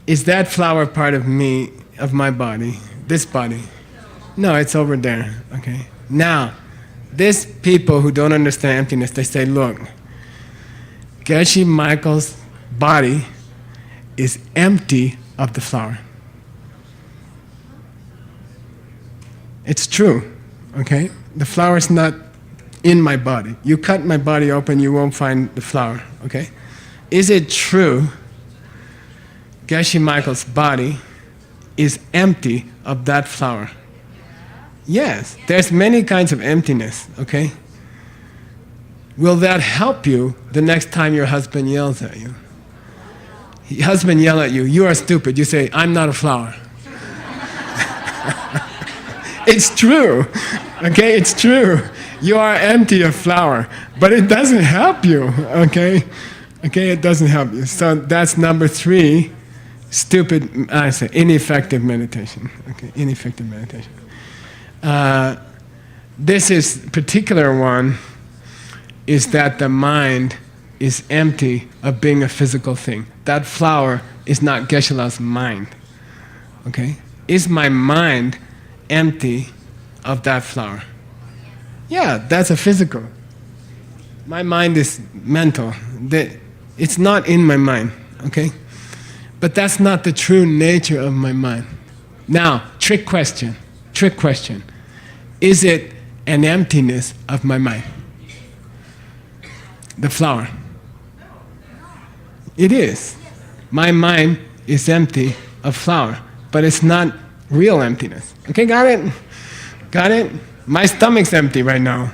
is that flower part of me, of my body, this body? No, it's over there. Okay. Now, these people who don't understand emptiness, they say, look, Geshe Michael's body is empty of the flower. It's true. Okay, the flower is not in my body. You cut my body open, you won't find the flower, okay? Is it true Geshe Michael's body is empty of that flower? Yes, there's many kinds of emptiness, okay? Will that help you the next time your husband yells at you? Your husband yells at you, you are stupid. You say, I'm not a flower. It's true, okay? It's true. You are empty of flower, but it doesn't help you, okay? Okay, it doesn't help you. So that's number 3, stupid, I say, ineffective meditation. Okay, ineffective meditation. This is particular one is that the mind is empty of being a physical thing. That flower is not Geshe-la's mind. Okay? Is my mind empty of that flower? Yeah, that's a physical. My mind is mental. It's not in my mind, okay? But that's not the true nature of my mind. Now, trick question. Is it an emptiness of my mind? The flower. It is. My mind is empty of flower, but it's not real emptiness. Okay, got it? Got it? My stomach's empty right now.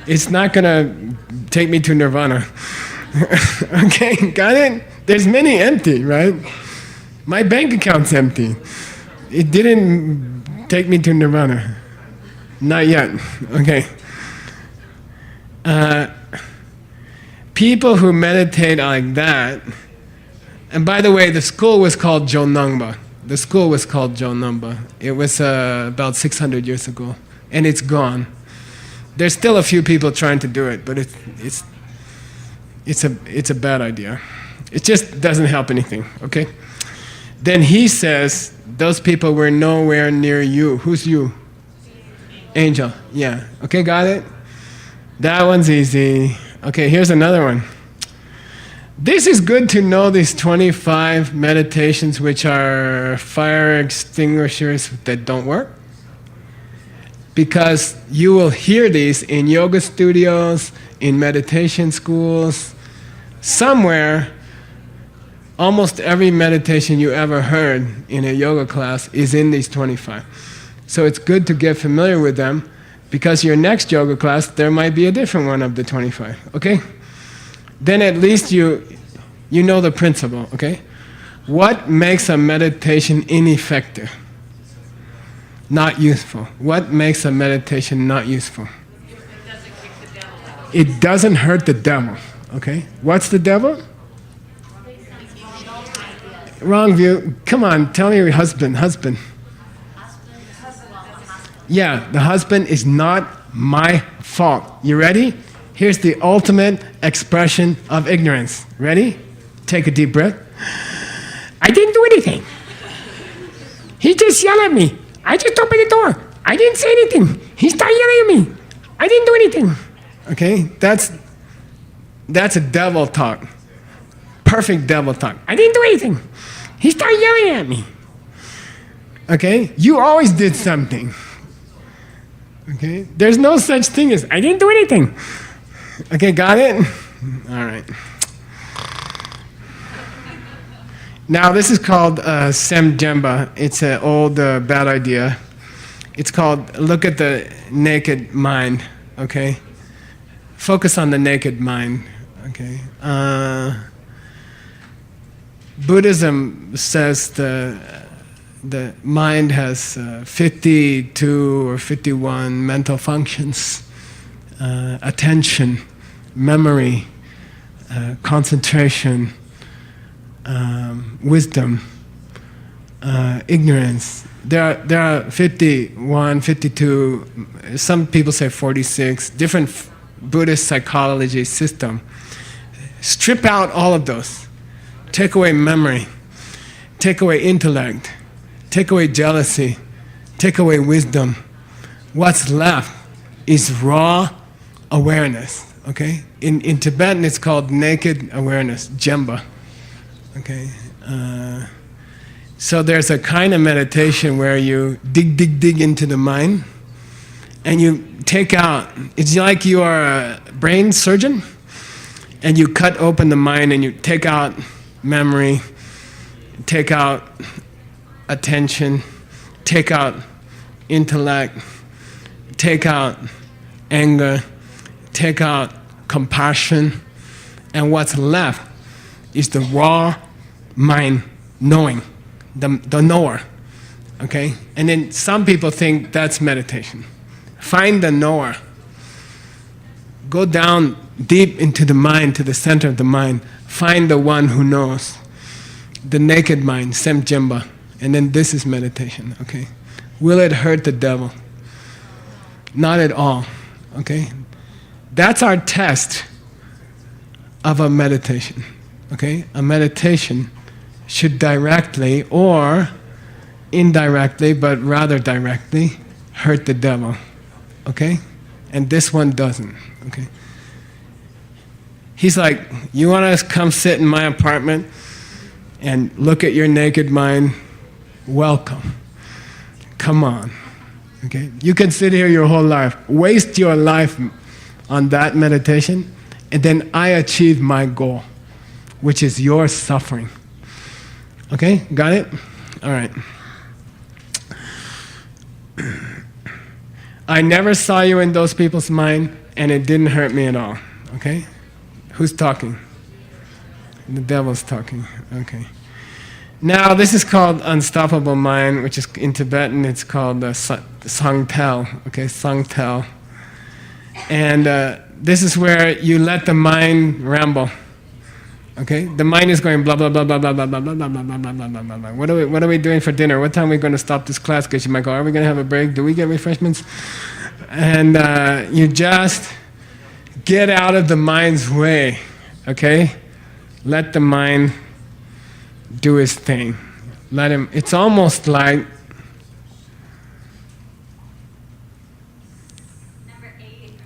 It's not gonna take me to nirvana. Okay, got it? There's many empty, right? My bank account's empty. It didn't take me to nirvana. Not yet. Okay. People who meditate like that, and by the way, the school was called Jonangba. The school was called Jonangba. It was about 600 years ago, and it's gone. There's still a few people trying to do it, but it's a bad idea. It just doesn't help anything, okay? Then he says, those people were nowhere near you. Who's you? Angel, yeah. Okay, got it? That one's easy. Okay, here's another one. This is good to know, these 25 meditations which are fire extinguishers that don't work. Because you will hear these in yoga studios, in meditation schools, somewhere. Almost every meditation you ever heard in a yoga class is in these 25. So it's good to get familiar with them, because your next yoga class, there might be a different one of the 25, okay? Then at least you know the principle, okay? What makes a meditation ineffective? Not useful. What makes a meditation not useful? It doesn't hurt the devil, okay? What's the devil? Wrong view. Come on, tell your husband. Yeah, the husband is not my fault. You ready? Here's the ultimate expression of ignorance. Ready? Take a deep breath. I didn't do anything. He just yelled at me. I just opened the door. I didn't say anything. He started yelling at me. I didn't do anything. Okay? That's a devil talk. Perfect devil talk. I didn't do anything. He started yelling at me. Okay? You always did something. Okay? There's no such thing as I didn't do anything. Okay, got it? All right. Now this is called Semjemba. It's an old bad idea. It's called look at the naked mind. Okay? Focus on the naked mind. Okay? Buddhism says the mind has 52 or 51 mental functions. Attention, memory, concentration, wisdom, ignorance. There are 51, 52, some people say 46, different Buddhist psychology system. Strip out all of those. Take away memory, take away intellect, take away jealousy, take away wisdom. What's left is raw awareness, okay? In Tibetan it's called naked awareness, Jemba, okay? So there's a kind of meditation where you dig into the mind and you take out, it's like you are a brain surgeon and you cut open the mind and you take out memory, take out attention, take out intellect, take out anger, take out compassion, and what's left is the raw mind knowing, the knower, okay? And then some people think that's meditation. Find the knower. Go down deep into the mind, to the center of the mind. Find the one who knows. The naked mind, Semjemba. And then this is meditation, okay? Will it hurt the devil? Not at all, okay? That's our test of a meditation, okay? A meditation should directly or indirectly, but rather directly, hurt the devil, okay? And this one doesn't, okay? He's like, you want to come sit in my apartment and look at your naked mind? Welcome. Come on. Okay? You can sit here your whole life, waste your life on that meditation, and then I achieve my goal, which is your suffering. Okay? Got it? All right. I never saw you in those people's mind, and it didn't hurt me at all. Okay? Who's talking? The devil's talking. Okay. Now, this is called unstoppable mind, which is in Tibetan, it's called Sangtel. Okay, Sangtel. And this is where you let the mind ramble. Okay? The mind is going blah, blah, blah, blah, blah, blah, blah, blah, blah, blah, blah, blah, blah, blah, blah. What are we doing for dinner? What time are we going to stop this class, Geshe Michael? Are we going to have a break? Do we get refreshments? And you just get out of the mind's way. Okay? Let the mind do its thing. Let him, it's almost like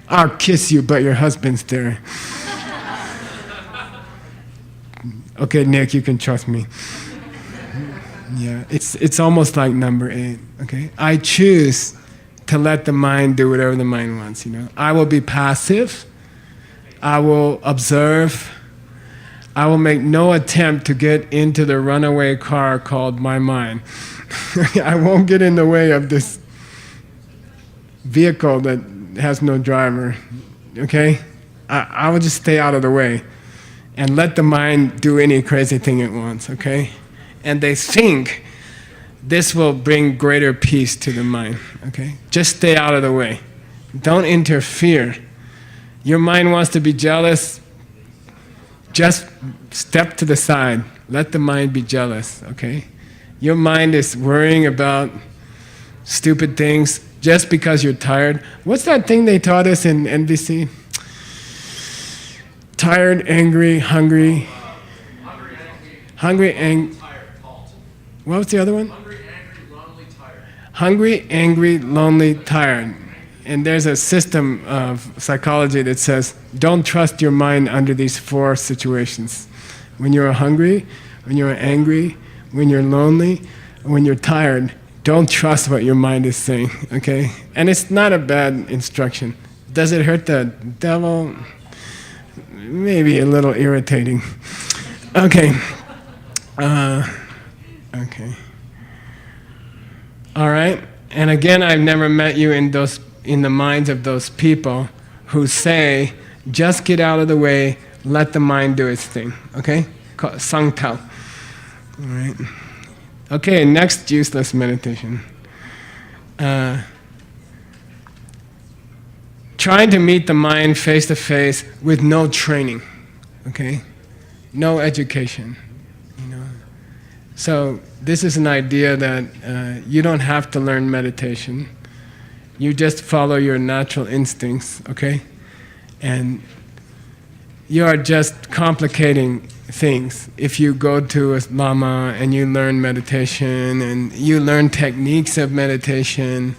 I'll kiss you, but your husband's there. Okay, Nick, you can trust me. Yeah, it's almost like number 8. Okay, I choose to let the mind do whatever the mind wants. I will be passive. I will observe. I will make no attempt to get into the runaway car called my mind. I won't get in the way of this vehicle that has no driver. Okay, I will just stay out of the way and let the mind do any crazy thing it wants. Okay. And they think this will bring greater peace to the mind. Okay? Just stay out of the way. Don't interfere. Your mind wants to be jealous, just step to the side. Let the mind be jealous. Okay? Your mind is worrying about stupid things just because you're tired. What's that thing they taught us in NBC? Tired, angry, hungry. Hungry, angry. What was the other one? Hungry, angry, lonely, tired. Hungry, angry, lonely, tired. And there's a system of psychology that says, don't trust your mind under these 4 situations. When you're hungry, when you're angry, when you're lonely, when you're tired, don't trust what your mind is saying, okay? And it's not a bad instruction. Does it hurt the devil? Maybe a little irritating. Okay. Okay. All right. And again, I've never met you in the minds of those people who say, just get out of the way, let the mind do its thing. Okay? Sang Tao. All right. Okay, next useless meditation. Trying to meet the mind face to face with no training. Okay? No education. So this is an idea that you don't have to learn meditation. You just follow your natural instincts, okay? And you are just complicating things. If you go to a Lama and you learn meditation and you learn techniques of meditation,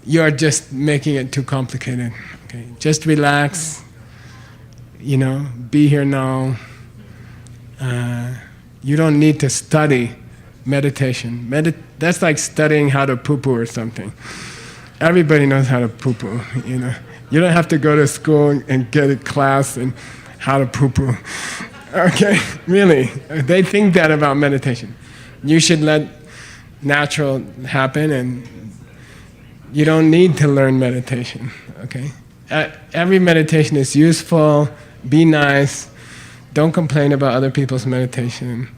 you are just making it too complicated. Okay? Just relax, be here now. You don't need to study meditation. That's like studying how to poo-poo or something. Everybody knows how to poo-poo, You don't have to go to school and get a class in how to poo-poo. Okay, really. They think that about meditation. You should let natural happen, and you don't need to learn meditation, okay? Every meditation is useful. Be nice. Don't complain about other people's meditation.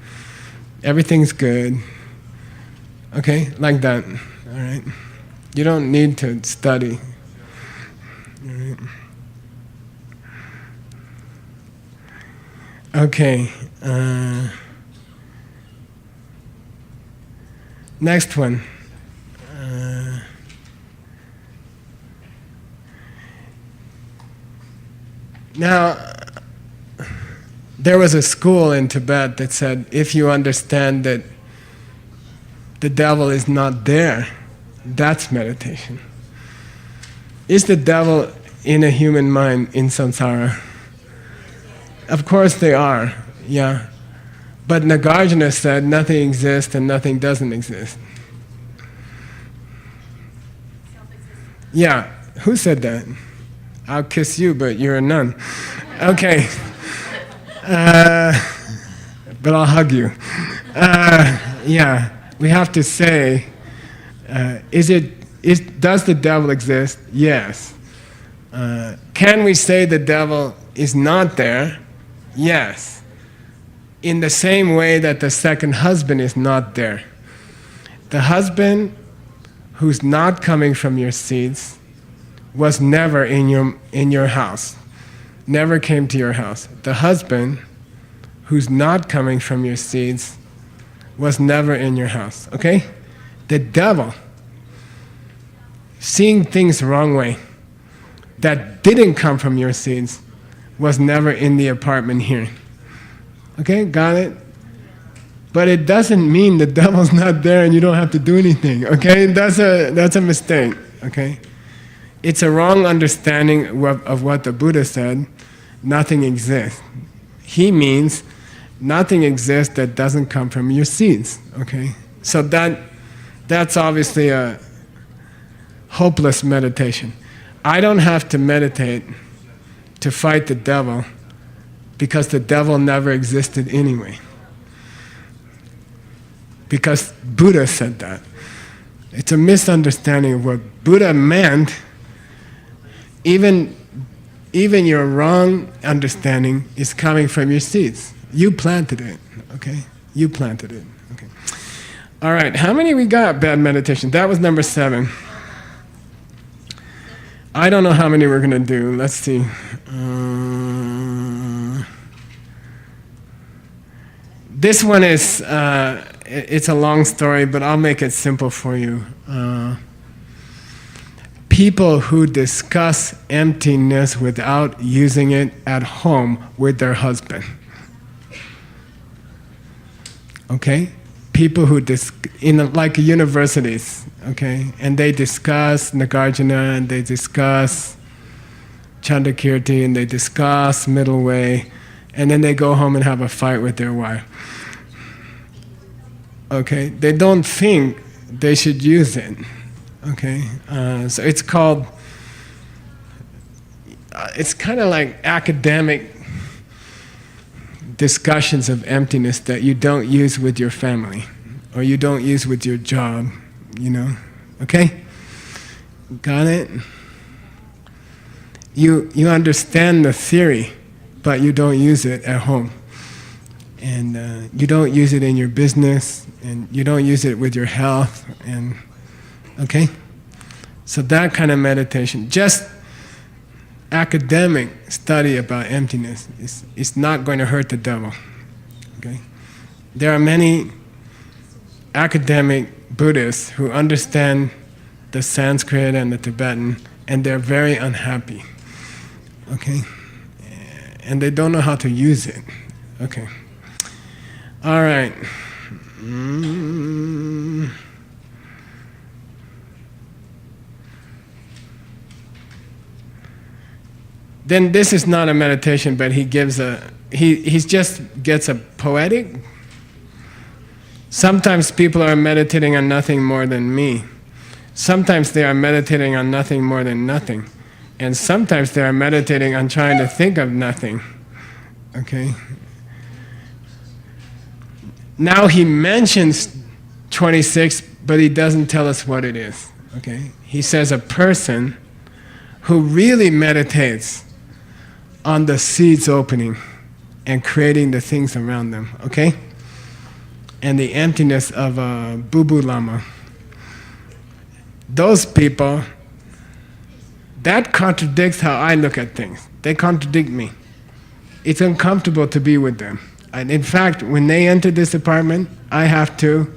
Everything's good. Okay? Like that. All right? You don't need to study. All right? Okay. Next one. Now, there was a school in Tibet that said, if you understand that the devil is not there, that's meditation. Is the devil in a human mind in samsara? Of course they are, yeah. But Nagarjuna said nothing exists and nothing doesn't exist. Yeah, who said that? I'll kiss you, but you're a nun. Okay. But I'll hug you. Yeah, we have to say, does the devil exist? Yes. Can we say the devil is not there? Yes. In the same way that the second husband is not there. The husband who's not coming from your seeds was never in your house. Never came to your house. The husband who's not coming from your seeds was never in your house, okay? The devil, seeing things the wrong way, that didn't come from your seeds, was never in the apartment here. Okay, got it? But it doesn't mean the devil's not there and you don't have to do anything, okay? That's a mistake, okay? It's a wrong understanding of what the Buddha said, nothing exists. He means nothing exists that doesn't come from your seeds, okay? So that's obviously a hopeless meditation. I don't have to meditate to fight the devil because the devil never existed anyway. Because Buddha said that. It's a misunderstanding of what Buddha meant. Even your wrong understanding is coming from your seeds. You planted it, okay? You planted it, okay? All right, how many we got bad meditation? That was number 7. I don't know how many we're going to do. Let's see. This one is, it's a long story, but I'll make it simple for you. People who discuss emptiness without using it at home with their husband. Okay? People who like universities, okay? And they discuss Nagarjuna, and they discuss Chandakirti, and they discuss middle way, and then they go home and have a fight with their wife. Okay? They don't think they should use it. Okay? So it's called, it's kind of like academic discussions of emptiness that you don't use with your family or you don't use with your job, you know? Okay? Got it? You understand the theory, but you don't use it at home. And you don't use it in your business, and you don't use it with your health, and okay? So that kind of meditation, just academic study about emptiness is not going to hurt the devil. Okay? There are many academic Buddhists who understand the Sanskrit and the Tibetan, and they're very unhappy. Okay? And they don't know how to use it. Okay. All right. Then this is not a meditation, but he gives he just gets a poetic. Sometimes people are meditating on nothing more than me. Sometimes they are meditating on nothing more than nothing. And sometimes they are meditating on trying to think of nothing. Okay? Now he mentions 26, but he doesn't tell us what it is. Okay? He says a person who really meditates on the seeds opening and creating the things around them, okay? And the emptiness of a Bubu Lama. Those people, that contradicts how I look at things. They contradict me. It's uncomfortable to be with them. And in fact, when they enter this apartment, I have to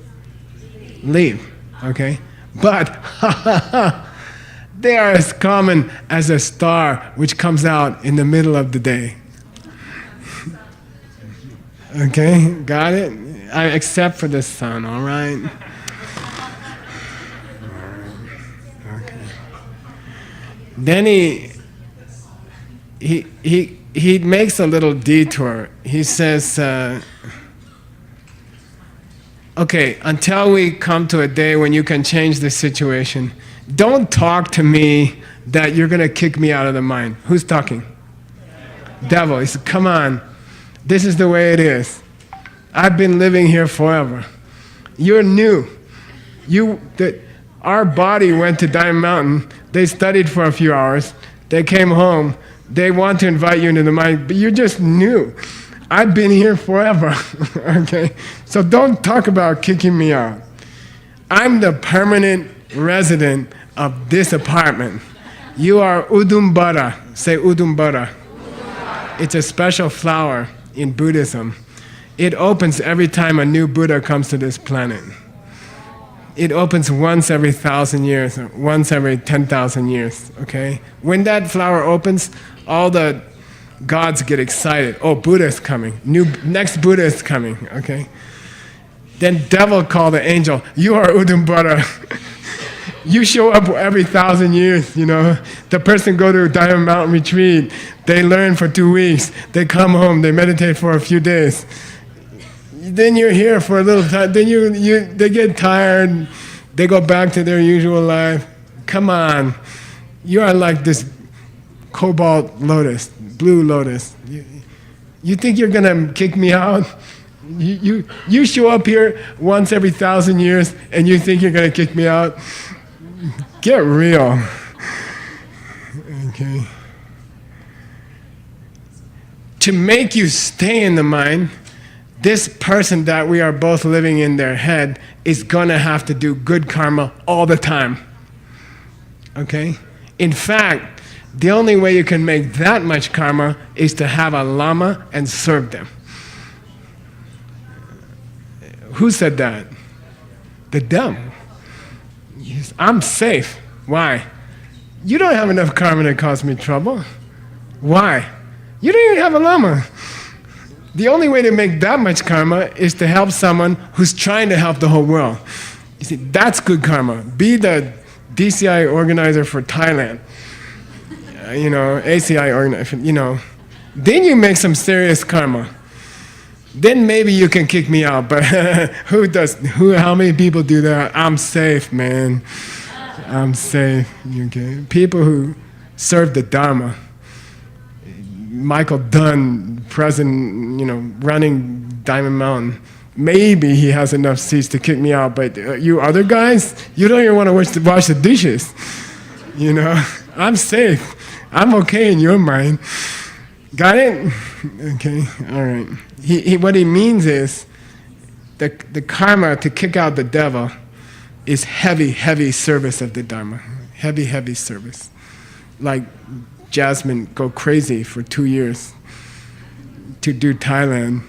leave, okay? But, they are as common as a star which comes out in the middle of the day. Okay, got it? Except for the sun, all right? Okay. Then he makes a little detour. He says, okay, until we come to a day when you can change the situation, don't talk to me that you're going to kick me out of the mind. Who's talking? Devil. He said, come on. This is the way it is. I've been living here forever. You're new. Our body went to Diamond Mountain. They studied for a few hours. They came home. They want to invite you into the mind, but you're just new. I've been here forever. Okay? So don't talk about kicking me out. I'm the permanent resident of this apartment. You are Udumbara. Say Udumbara. It's a special flower in Buddhism. It opens every time a new Buddha comes to this planet. It opens once every 1,000 years, or once every 10,000 years, okay? When that flower opens, all the gods get excited. Oh, Buddha is coming. Next Buddha is coming, okay? Then devil call the angel, you are Udumbara. You show up every 1,000 years, you know. The person go to Diamond Mountain retreat. They learn for 2 weeks. They come home. They meditate for a few days. Then you're here for a little time. Then they get tired. They go back to their usual life. Come on. You are like this cobalt lotus, blue lotus. You think you're going to kick me out? You show up here once every 1,000 years and you think you're going to kick me out? Get real. Okay. To make you stay in the mind, this person that we are both living in their head is going to have to do good karma all the time. Okay? In fact, the only way you can make that much karma is to have a lama and serve them. Who said that? The dumb. I'm safe. Why? You don't have enough karma to cause me trouble. Why? You don't even have a lama. The only way to make that much karma is to help someone who's trying to help the whole world. You see, that's good karma. Be the DCI organizer for Thailand. ACI organizer, Then you make some serious karma. Then maybe you can kick me out, but how many people do that? I'm safe, man. I'm safe, okay? People who serve the Dharma. Michael Dunn, president, running Diamond Mountain. Maybe he has enough seats to kick me out, but you other guys, you don't even want to wash the dishes. I'm safe. I'm okay in your mind. Got it? Okay, all right. What he means is the karma to kick out the devil is heavy, heavy service of the Dharma. Heavy, heavy service. Like Jasmine go crazy for 2 years to do Thailand,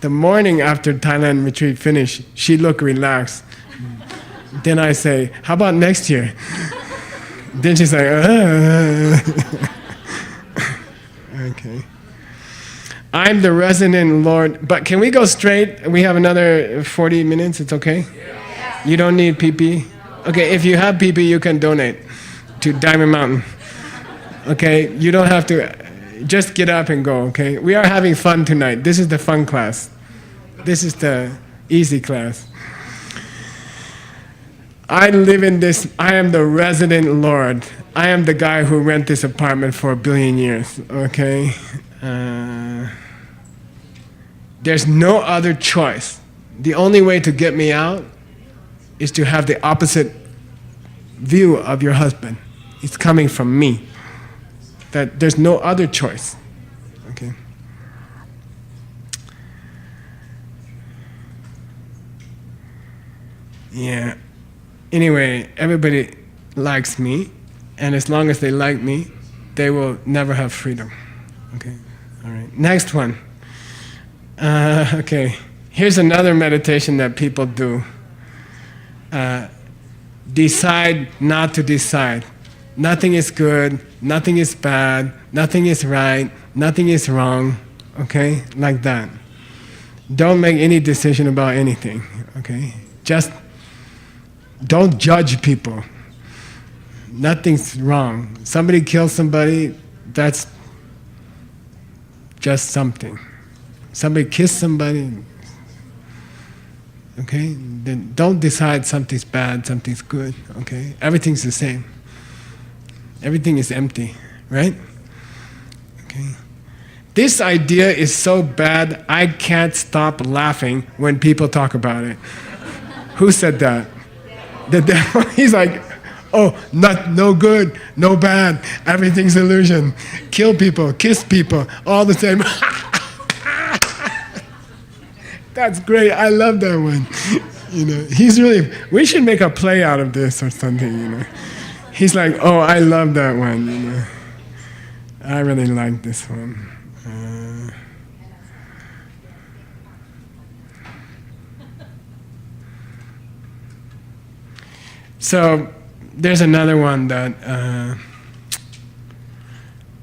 The morning after Thailand retreat finished, she looked relaxed. Then I say, how about next year? Then she's like, Okay. I'm the resident Lord. But can we go straight? We have another 40 minutes. It's okay? Yeah. You don't need PP? Okay, if you have PP, you can donate to Diamond Mountain. Okay, you don't have to. Just get up and go, okay? We are having fun tonight. This is the fun class. This is the easy class. I live in this, I am the resident Lord. I am the guy who rent this apartment for 1 billion years, okay? There's no other choice. The only way to get me out is to have the opposite view of your husband. It's coming from me. That there's no other choice, okay? Yeah. Anyway, everybody likes me, and as long as they like me, they will never have freedom. Okay, all right. Next one. Okay, here's another meditation that people do. Decide not to decide. Nothing is good, nothing is bad, nothing is right, nothing is wrong, okay? Like that. Don't make any decision about anything, okay? Just don't judge people. Nothing's wrong. Somebody kills somebody, that's just something. Somebody kissed somebody, okay? Then don't decide something's bad, something's good, okay? Everything's the same. Everything is empty, right? Okay. This idea is so bad, I can't stop laughing when people talk about it. Who said that? The devil. He's like, oh, no good, no bad, everything's illusion. Kill people, kiss people, all the same. That's great. I love that one. He's really. We should make a play out of this or something. He's like, oh, I love that one. I really like this one. So there's another one that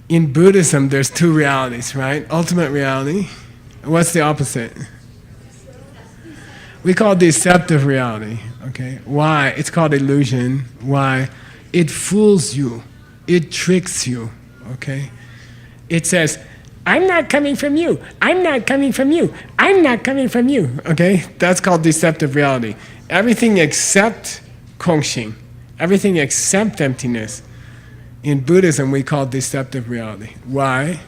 In Buddhism, there's two realities, right? Ultimate reality. What's the opposite? We call deceptive reality, okay? Why? It's called illusion. Why? It fools you. It tricks you, okay? It says, I'm not coming from you. I'm not coming from you. I'm not coming from you, okay? That's called deceptive reality. Everything except Kongxing, everything except emptiness, in Buddhism we call deceptive reality. Why?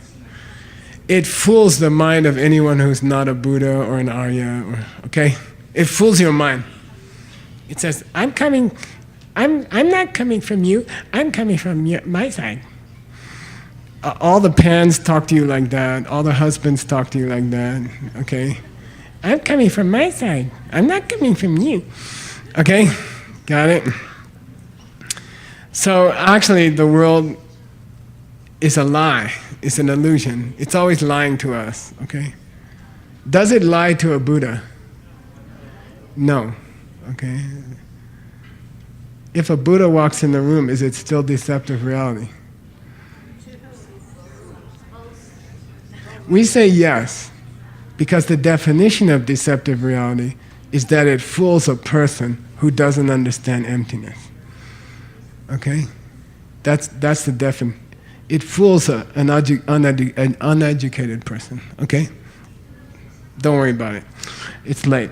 It fools the mind of anyone who's not a Buddha or an Arya, or, okay? It fools your mind. It says, I'm not coming from you, I'm coming from my side. All the pans talk to you like that, all the husbands talk to you like that, okay? I'm coming from my side, I'm not coming from you. Okay? Got it? So actually the world is a lie, it's an illusion. It's always lying to us, okay? Does it lie to a Buddha? No, okay? If a Buddha walks in the room, is it still deceptive reality? We say yes, because the definition of deceptive reality is that it fools a person who doesn't understand emptiness. Okay? That's the definition. It fools an uneducated person. Okay? Don't worry about it. It's late.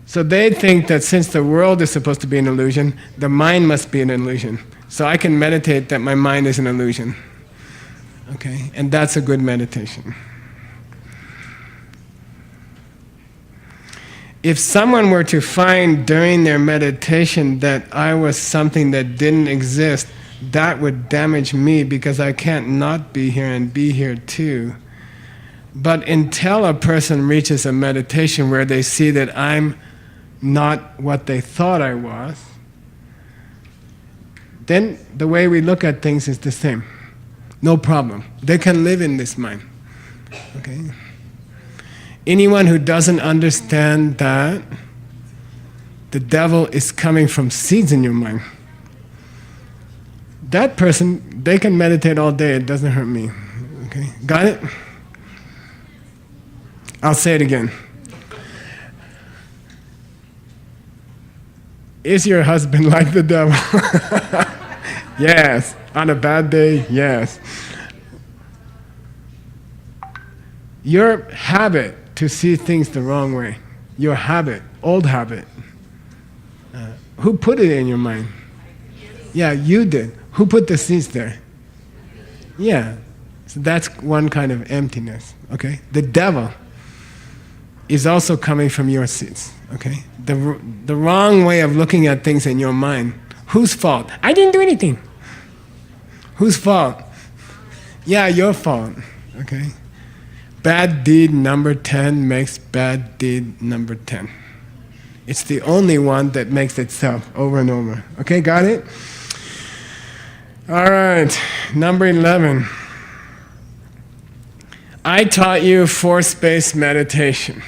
So they think that since the world is supposed to be an illusion, the mind must be an illusion. So I can meditate that my mind is an illusion. Okay? And that's a good meditation. If someone were to find during their meditation that I was something that didn't exist, that would damage me because I can't not be here and be here too. But until a person reaches a meditation where they see that I'm not what they thought I was, then the way we look at things is the same. No problem. They can live in this mind. Okay? Anyone who doesn't understand that the devil is coming from seeds in your mind, that person, they can meditate all day, it doesn't hurt me. Okay? Got it? I'll say it again. Is your husband like the devil? Yes. On a bad day, yes. Your habit to see things the wrong way, your habit, old habit, who put it in your mind? Yeah, you did. Who put the seeds there? Yeah. So that's one kind of emptiness, okay? The devil is also coming from your seeds, okay? The wrong way of looking at things in your mind. Whose fault? I didn't do anything. Whose fault? Yeah, your fault, okay? Bad deed number 10 makes bad deed number 10. It's the only one that makes itself over and over. Okay, got it? All right, number 11. I taught you force-based meditation.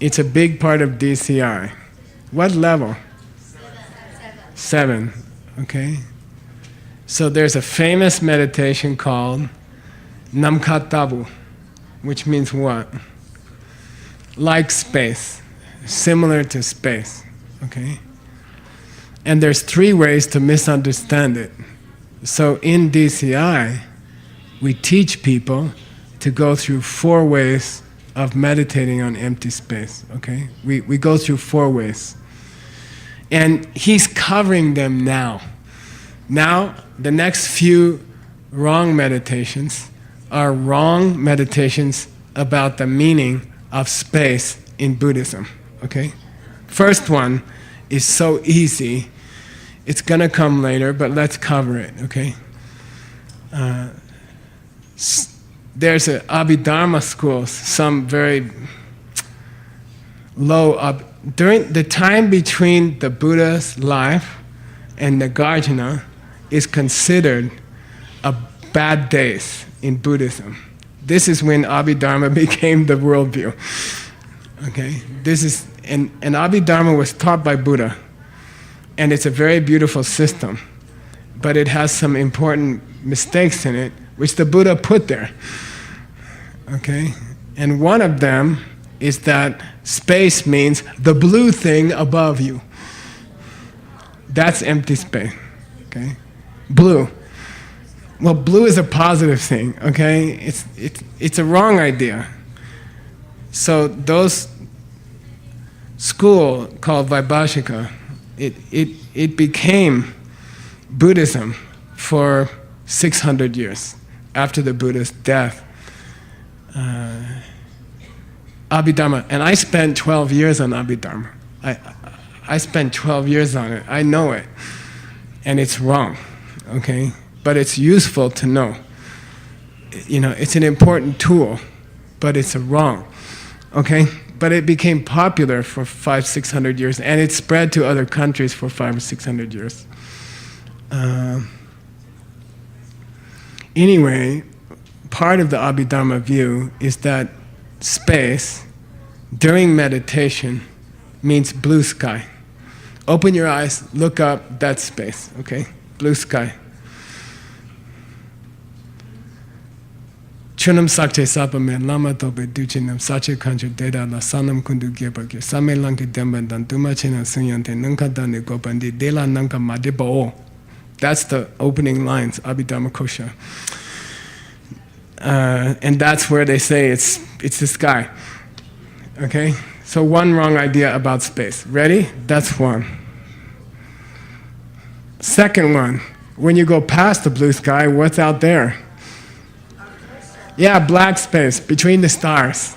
It's a big part of DCI. What level? 7. Okay. So there's a famous meditation called Namkatabu, which means what? Like space, similar to space. Okay. And there's 3 ways to misunderstand it. So in DCI, we teach people to go through 4 ways of meditating on empty space, okay? We go through 4 ways. And he's covering them now. Now, the next few wrong meditations are wrong meditations about the meaning of space in Buddhism, okay? First one is so easy, it's gonna come later, but let's cover it, okay? There's a Abhidharma schools, some very low up. During the time between the Buddha's life and Nagarjuna is considered a bad days in Buddhism. This is when Abhidharma became the worldview. Okay, this is and Abhidharma was taught by Buddha, and it's a very beautiful system, but it has some important mistakes in it, which the Buddha put there. Okay? And one of them is that space means the blue thing above you. That's empty space. Okay? Blue. Well, blue is a positive thing, okay? It's a wrong idea. So those school called Vaibhashika, it became Buddhism for 600 years after the Buddha's death. Abhidharma, and I spent 12 years on Abhidharma. I spent 12 years on it. I know it. And it's wrong, okay? But it's useful to know. You know, it's an important tool, but it's wrong, okay? But it became popular for 500-600 years, and it spread to other countries for 500 or 600 years. Anyway, part of the Abhidharma view is that space during meditation means blue sky. Open your eyes, look up, that's space, okay? Blue sky. Chunam sakche sapame lama tope duchinam sache kanchu deda la sanam kundu gebagye same lanki dembandan dumachina sunyante nankadane gopandi dela nanka madibo. That's the opening lines, Abhidharma Kosha. And that's where they say it's the sky. Okay? So one wrong idea about space. Ready? That's one. Second one, when you go past the blue sky, what's out there? Yeah, black space between the stars.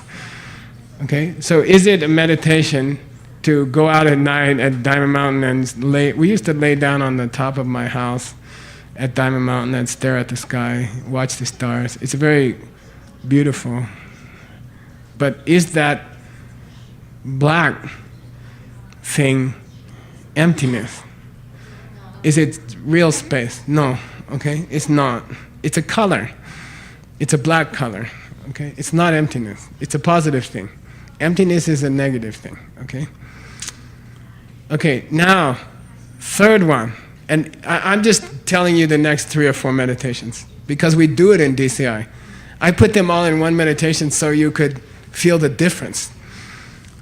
Okay? So is it a meditation to go out at night at Diamond Mountain and lay? We used to lay down on the top of my house at Diamond Mountain and stare at the sky, watch the stars. It's very beautiful. But is that black thing emptiness? Is it real space? No, okay? It's not. It's a color. It's a black color, okay? It's not emptiness. It's a positive thing. Emptiness is a negative thing, okay? Okay, now, third one. And I'm just telling you the next 3 or 4 meditations because we do it in DCI. I put them all in one meditation so you could feel the difference.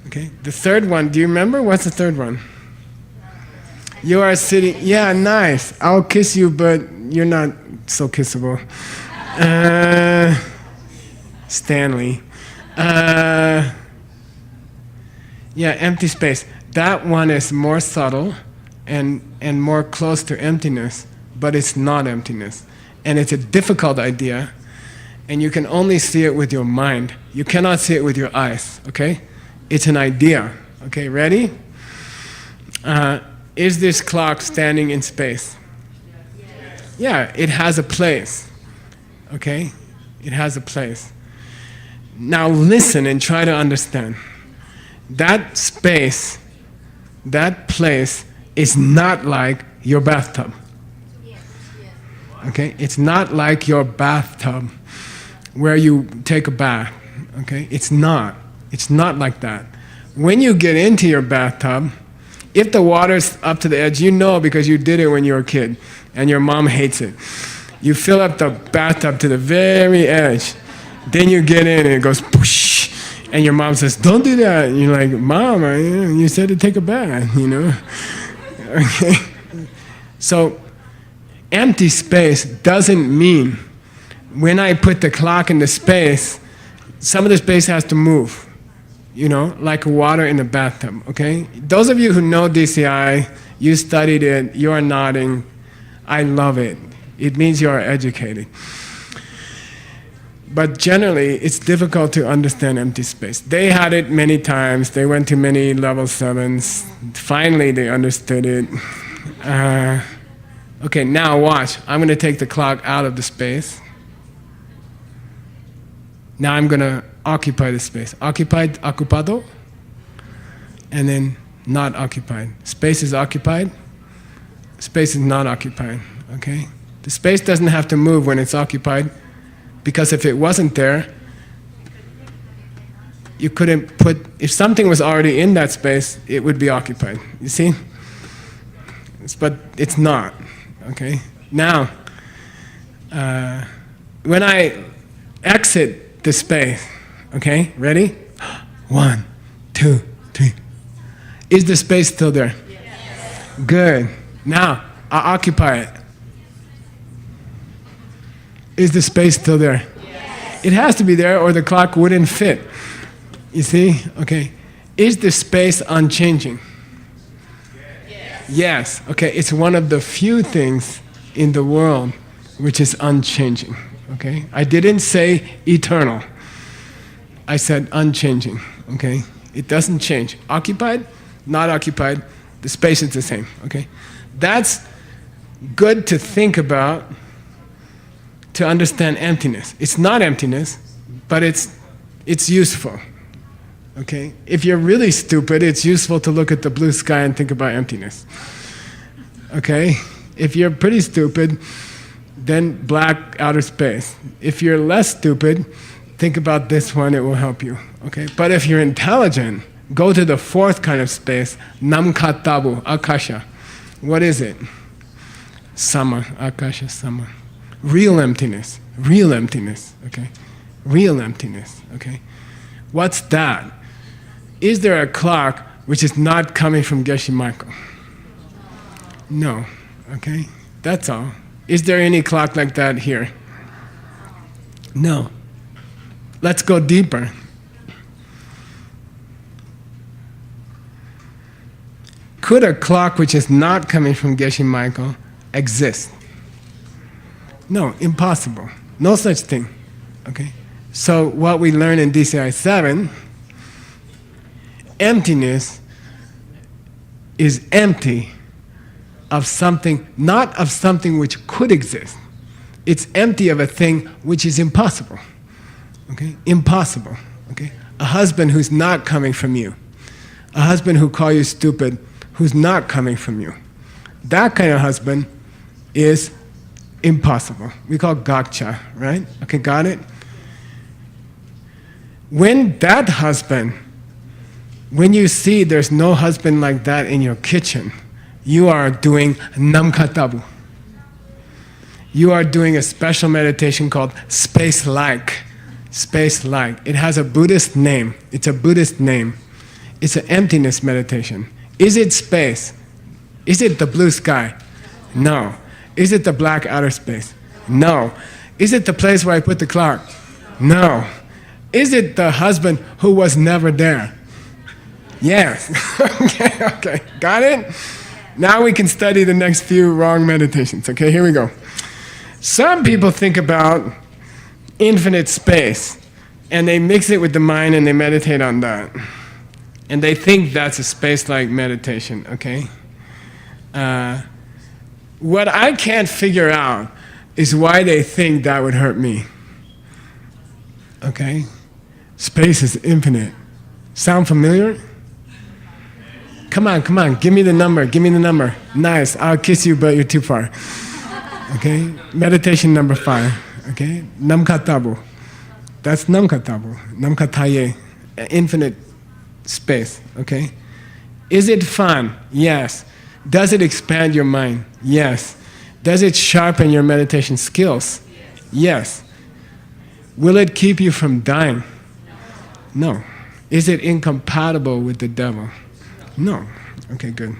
Okay? The third one, do you remember? What's the third one? You are sitting, yeah, nice. I'll kiss you, but you're not so kissable. Stanley. Yeah, empty space. That one is more subtle and more close to emptiness, but it's not emptiness. And it's a difficult idea, and you can only see it with your mind. You cannot see it with your eyes, okay? It's an idea. Okay, ready? Is this clock standing in space? Yeah, it has a place. Okay? It has a place. Now listen and try to understand. That space, that place is not like your bathtub. Okay? It's not like your bathtub where you take a bath. Okay? It's not. It's not like that. When you get into your bathtub, if the water's up to the edge, you know because you did it when you were a kid and your mom hates it. You fill up the bathtub to the very edge. Then you get in and it goes push. And your mom says, don't do that. And you're like, Mom, you said to take a bath, you know? Okay? So, empty space doesn't mean when I put the clock in the space, some of the space has to move. You know, like water in a bathtub, okay? Those of you who know DCI, you studied it, you are nodding. I love it. It means you are educated. But generally, it's difficult to understand empty space. They had it many times. They went to many level 7s. Finally, they understood it. Okay, now watch. I'm going to take the clock out of the space. Now I'm going to occupy the space. Occupied, ocupado, and then not occupied. Space is occupied, space is not occupied, okay? The space doesn't have to move when it's occupied, because if it wasn't there, you couldn't put, if something was already in that space, it would be occupied, you see? but it's not. Okay? Now, when I exit the space, okay, ready? 1, 2, 3. Is the space still there? Yes. Good. Now, I occupy it. Is the space still there? Yes. It has to be there or the clock wouldn't fit. You see? Okay. Is the space unchanging? Yes. Yes. Okay, it's one of the few things in the world which is unchanging. Okay? I didn't say eternal. I said unchanging. Okay? It doesn't change. Occupied, not occupied, the space is the same. Okay? That's good to think about to understand emptiness. It's not emptiness, but it's useful. Okay? If you're really stupid, it's useful to look at the blue sky and think about emptiness. Okay? If you're pretty stupid, then black outer space. If you're less stupid, think about this one, it will help you. Okay? But if you're intelligent, go to the fourth kind of space, namkatabu, akasha. What is it? Sama, akasha, sama. Real emptiness, okay? Real emptiness, okay? What's that? Is there a clock which is not coming from Geshe Michael? No, okay? That's all. Is there any clock like that here? No. Let's go deeper. Could a clock which is not coming from Geshe Michael exist? No, impossible. No such thing. Okay? So what we learn in DCI 7, emptiness is empty of something, not of something which could exist. It's empty of a thing which is impossible. Okay? Impossible. Okay? A husband who's not coming from you. A husband who calls you stupid, who's not coming from you. That kind of husband is impossible. We call gakcha, right? Okay, got it? When that husband, when you see there's no husband like that in your kitchen, you are doing namkatabu. You are doing a special meditation called space-like. Space-like. It has a Buddhist name. It's a Buddhist name. It's an emptiness meditation. Is it space? Is it the blue sky? No. Is it the black outer space? No. Is it the place where I put the clock? No. Is it the husband who was never there? Yes. Okay. Got it? Now we can study the next few wrong meditations. Okay, here we go. Some people think about infinite space, and they mix it with the mind and they meditate on that. And they think that's a space-like meditation, okay? What I can't figure out is why they think that would hurt me. Okay? Space is infinite. Sound familiar? Come on, give me the number. Nice, I'll kiss you, but you're too far. Okay? Meditation number 5. Okay? Namkatabu. That's namkatabu. Namkataye. Infinite space. Okay? Is it fun? Yes. Does it expand your mind? Yes. Does it sharpen your meditation skills? Yes. Will it keep you from dying? No. Is it incompatible with the devil? No. Okay, good.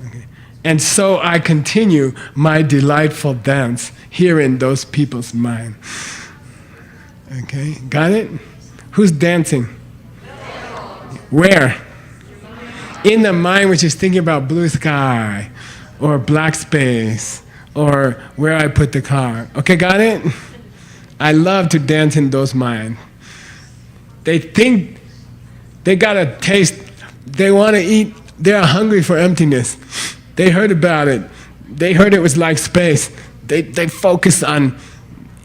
Okay. And so I continue my delightful dance here in those people's mind. Okay, got it? Who's dancing? Where? In the mind which is thinking about blue sky, or black space, or where I put the car. Okay, got it? I love to dance in those minds. They think they got a taste, they want to eat, they're hungry for emptiness. They heard about it. They heard it was like space. They focus on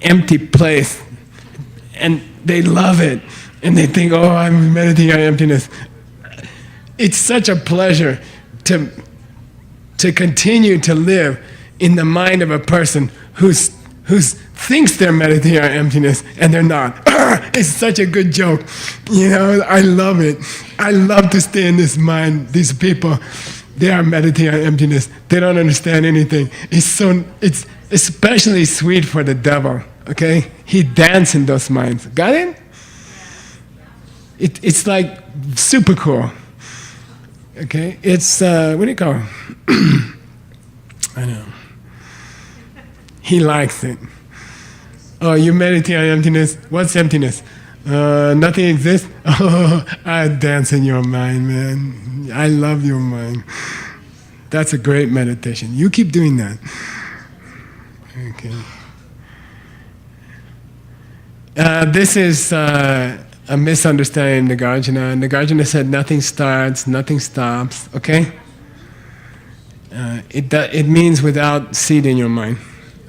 empty place, and they love it. And they think, oh, I'm meditating on emptiness. It's such a pleasure to continue to live in the mind of a person who thinks they're meditating on emptiness and they're not. It's such a good joke. You know, I love it. I love to stay in this mind, these people. They are meditating on emptiness. They don't understand anything. It's especially sweet for the devil. Okay, he dances in those minds. Got it? It's like super cool. Okay, it's what do you call it? I know. He likes it. Oh, you meditate on emptiness? What's emptiness? Nothing exists? Oh, I dance in your mind, man. I love your mind. That's a great meditation. You keep doing that. Okay. This is a misunderstanding of Nagarjuna. Nagarjuna said nothing starts, nothing stops, okay? It means without seed in your mind,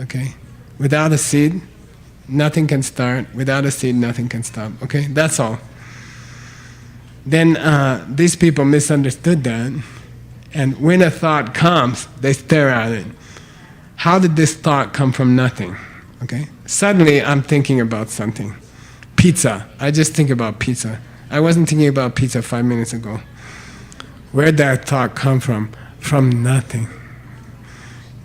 okay? Without a seed, nothing can start. Without a seed, nothing can stop, okay? That's all. Then these people misunderstood that, and when a thought comes, they stare at it. How did this thought come from nothing? Okay? Suddenly, I'm thinking about something. Pizza. I just think about pizza. I wasn't thinking about pizza 5 minutes ago. Where'd that thought come from? From nothing.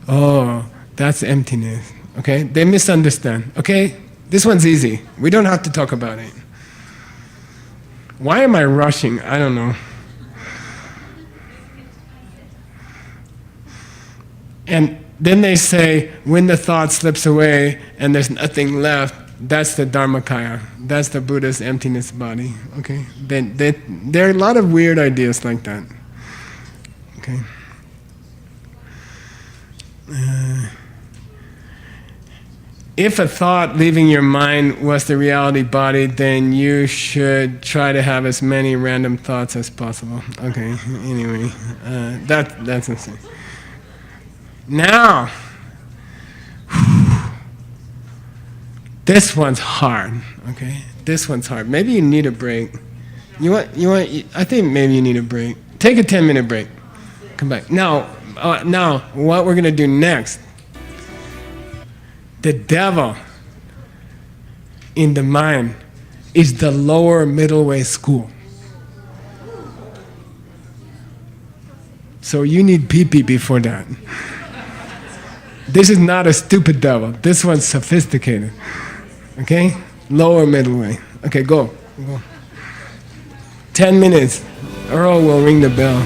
Oh, that's emptiness. Okay? They misunderstand. Okay? This one's easy. We don't have to talk about it. Why am I rushing? I don't know. And then they say, when the thought slips away and there's nothing left, that's the Dharmakaya. That's the Buddha's emptiness body. Okay? There are a lot of weird ideas like that. Okay? If a thought leaving your mind was the reality body, then you should try to have as many random thoughts as possible. Okay, anyway, that's insane. Now, this one's hard, okay? This one's hard. Maybe you need a break. I think maybe you need a break. Take a 10-minute break. Come back. Now, what we're going to do next, the devil in the mind is the lower middle way school. So you need pee-pee before that. This is not a stupid devil. This one's sophisticated. Okay? Lower middle way. Okay, go. 10 minutes. Earl will ring the bell.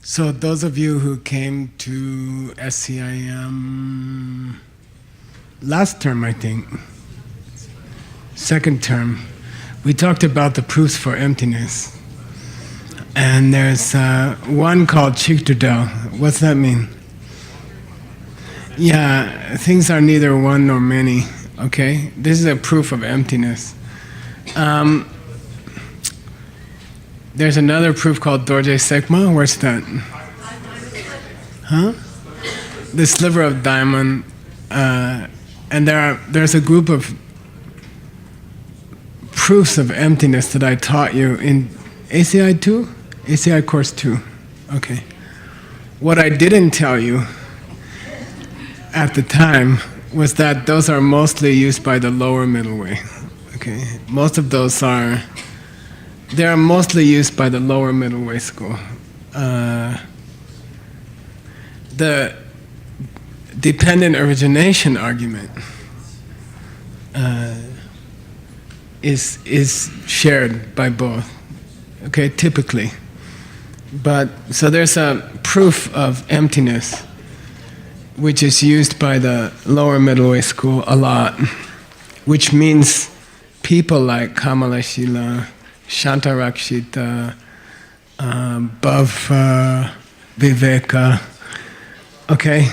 So those of you who came to SCIM last term, I think, second term, we talked about the proofs for emptiness. And there's one called Chiktudel. What's that mean? Yeah, things are neither one nor many, okay? This is a proof of emptiness. There's another proof called Dorje Sekma. Where's that? Huh? The sliver of diamond. And there's a group of proofs of emptiness that I taught you in ACI 2? ACI course 2. Okay. What I didn't tell you at the time was that those are mostly used by the lower middle way. Okay. Most of those are... They are mostly used by the lower middle way school. The dependent origination argument is shared by both. Okay, typically. But so there's a proof of emptiness, which is used by the lower middle way school a lot, which means people like Kamalashila, Shantarakshita, Bhav Viveka, okay,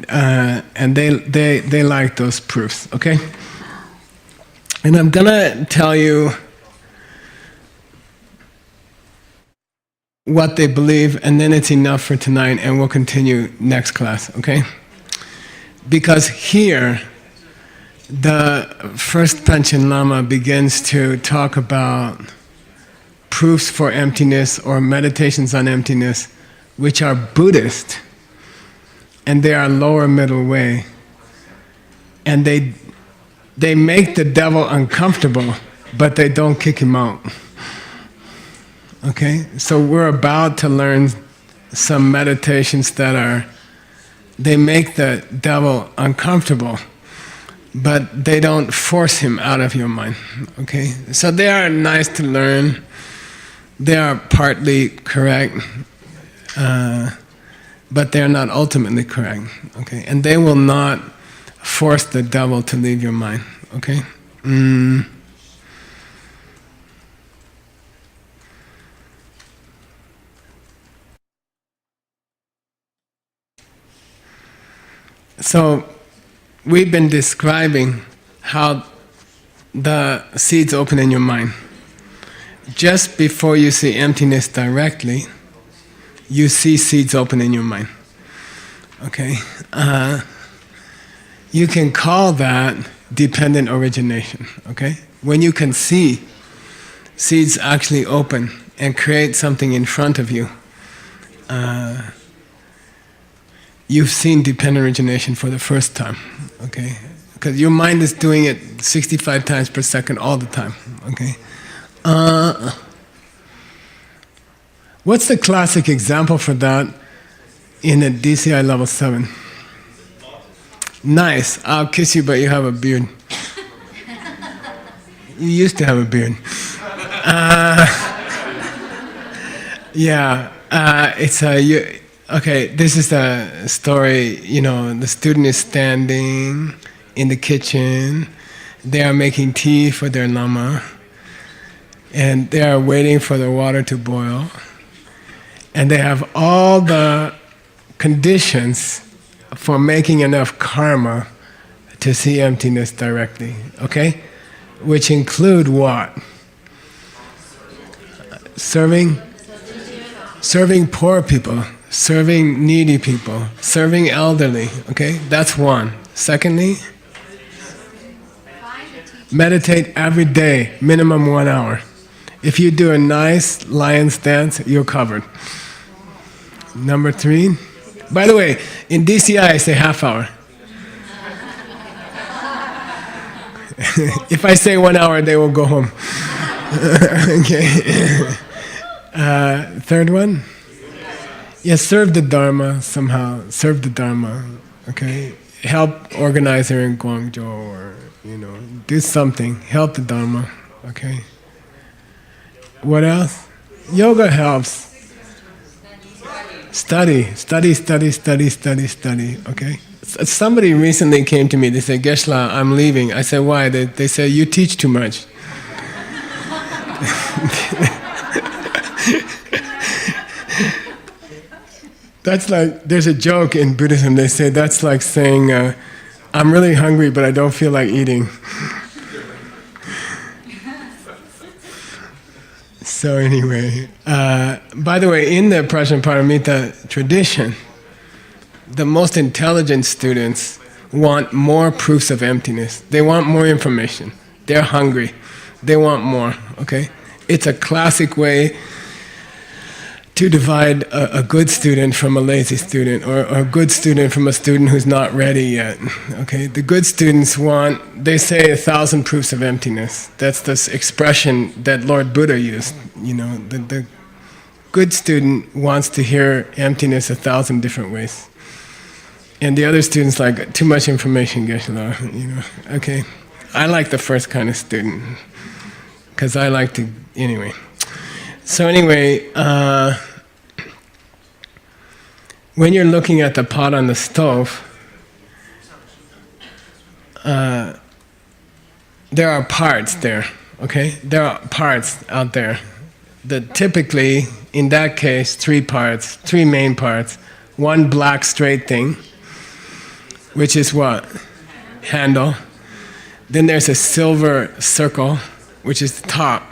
and they like those proofs, okay. And I'm gonna tell you what they believe, and then it's enough for tonight, and we'll continue next class, okay? Because here, the first Panchen Lama begins to talk about proofs for emptiness or meditations on emptiness, which are Buddhist, and they are lower middle way, and they make the devil uncomfortable, but they don't kick him out. Okay, so we're about to learn some meditations that they make the devil uncomfortable, but they don't force him out of your mind. Okay, so they are nice to learn. They are partly correct, but they are not ultimately correct. Okay, and they will not force the devil to leave your mind. Okay. So, we've been describing how the seeds open in your mind. Just before you see emptiness directly, you see seeds open in your mind. Okay? You can call that dependent origination. Okay? When you can see seeds actually open and create something in front of you, you've seen dependent origination for the first time, okay? Because your mind is doing it 65 times per second all the time, okay? What's the classic example for that in a DCI level 7? Nice, I'll kiss you, but you have a beard. You used to have a beard. Okay, this is the story, the student is standing in the kitchen, they are making tea for their Lama, and they are waiting for the water to boil, and they have all the conditions for making enough karma to see emptiness directly, okay? Which include what? Serving poor people, serving needy people, serving elderly, okay? That's one. Secondly, meditate every day, minimum 1 hour. If you do a nice lion's dance, you're covered. Number 3, by the way, in DCI I say half hour. If I say 1 hour, they will go home. Okay. Third one? Yes, serve the Dharma somehow. Serve the Dharma, okay? Help organizer in Guangzhou, or, do something. Help the Dharma, okay? What else? Yoga helps. Study, okay? Somebody recently came to me, they said, Geshe, I'm leaving. I said, why? They said, you teach too much. That's like, there's a joke in Buddhism, they say that's like saying, I'm really hungry but I don't feel like eating. So anyway, by the way, in the Prajnaparamita tradition, the most intelligent students want more proofs of emptiness. They want more information. They're hungry. They want more, okay? It's a classic way to divide a good student from a lazy student, or a good student from a student who's not ready yet. Okay, the good students they say 1,000 proofs of emptiness. That's this expression that Lord Buddha used. The good student wants to hear emptiness 1,000 different ways. And the other students like, too much information, Geshe. Okay. I like the first kind of student, because I like to, anyway. So anyway, when you're looking at the pot on the stove, there are parts there, okay? There are parts out there. Typically, in that case, 3 parts, 3 main parts. One black straight thing, which is what? Handle. Then there's a silver circle, which is the top.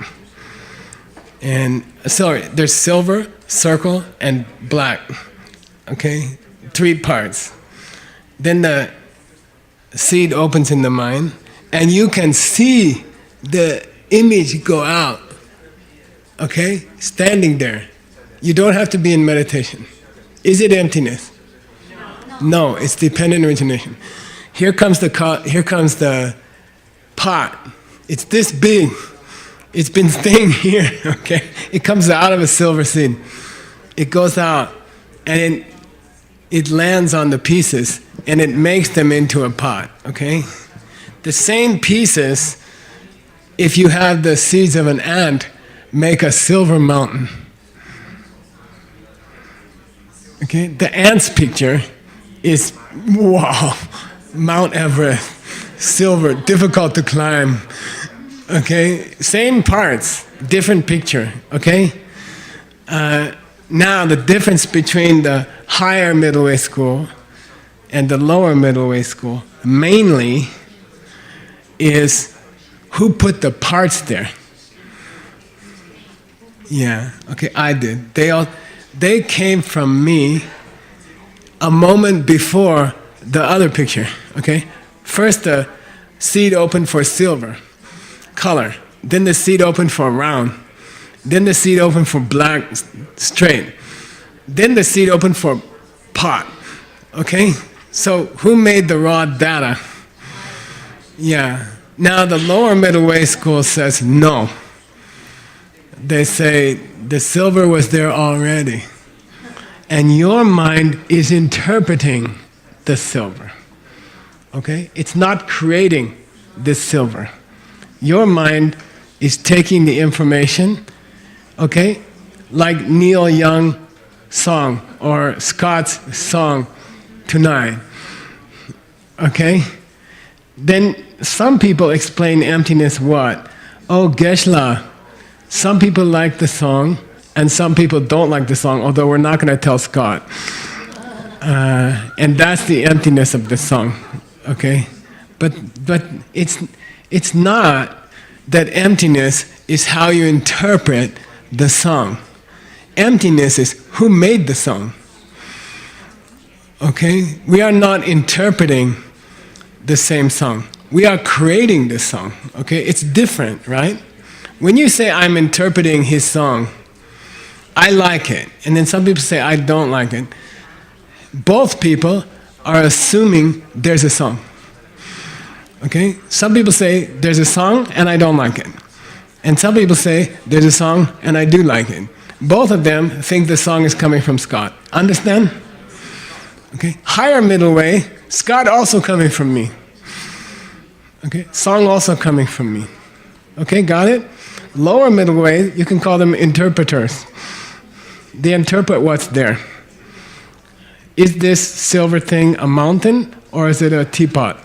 And sorry, there's silver, circle, and black. Okay? 3 parts. Then the seed opens in the mind, and you can see the image go out. Okay? Standing there. You don't have to be in meditation. Is it emptiness? No, it's dependent origination. Here comes the pot. It's this big. It's been staying here, okay? It comes out of a silver seed. It goes out, and it lands on the pieces, and it makes them into a pot, okay? The same pieces, if you have the seeds of an ant, make a silver mountain. Okay, the ant's picture is, wow, Mount Everest, silver, difficult to climb. Okay, same parts, different picture. Okay, now the difference between the higher middle way school and the lower middle way school mainly is who put the parts there. Yeah, okay, I did. They came from me a moment before the other picture, okay? First the seed opened for silver, color. Then the seed opened for round. Then the seed opened for black, straight. Then the seed opened for pot, okay? So who made the raw data? Yeah. Now the lower middle way school says no. They say the silver was there already. And your mind is interpreting the silver. Okay? It's not creating this silver. Your mind is taking the information, okay? Like Neil Young's song or Scott's song tonight. Okay? Then some people explain emptiness what? Oh, Geshe. Some people like the song, and some people don't like the song, although we're not going to tell Scott. And that's the emptiness of the song, okay? But it's not that emptiness is how you interpret the song. Emptiness is who made the song, okay? We are not interpreting the same song. We are creating the song, okay? It's different, right? When you say, I'm interpreting his song, I like it. And then some people say, I don't like it. Both people are assuming there's a song. Okay? Some people say, there's a song and I don't like it. And some people say, there's a song and I do like it. Both of them think the song is coming from Scott. Understand? Okay? Higher middle way, Scott also coming from me. Okay? Song also coming from me. Okay, got it? Lower middle way, you can call them interpreters. They interpret what's there. Is this silver thing a mountain or is it a teapot?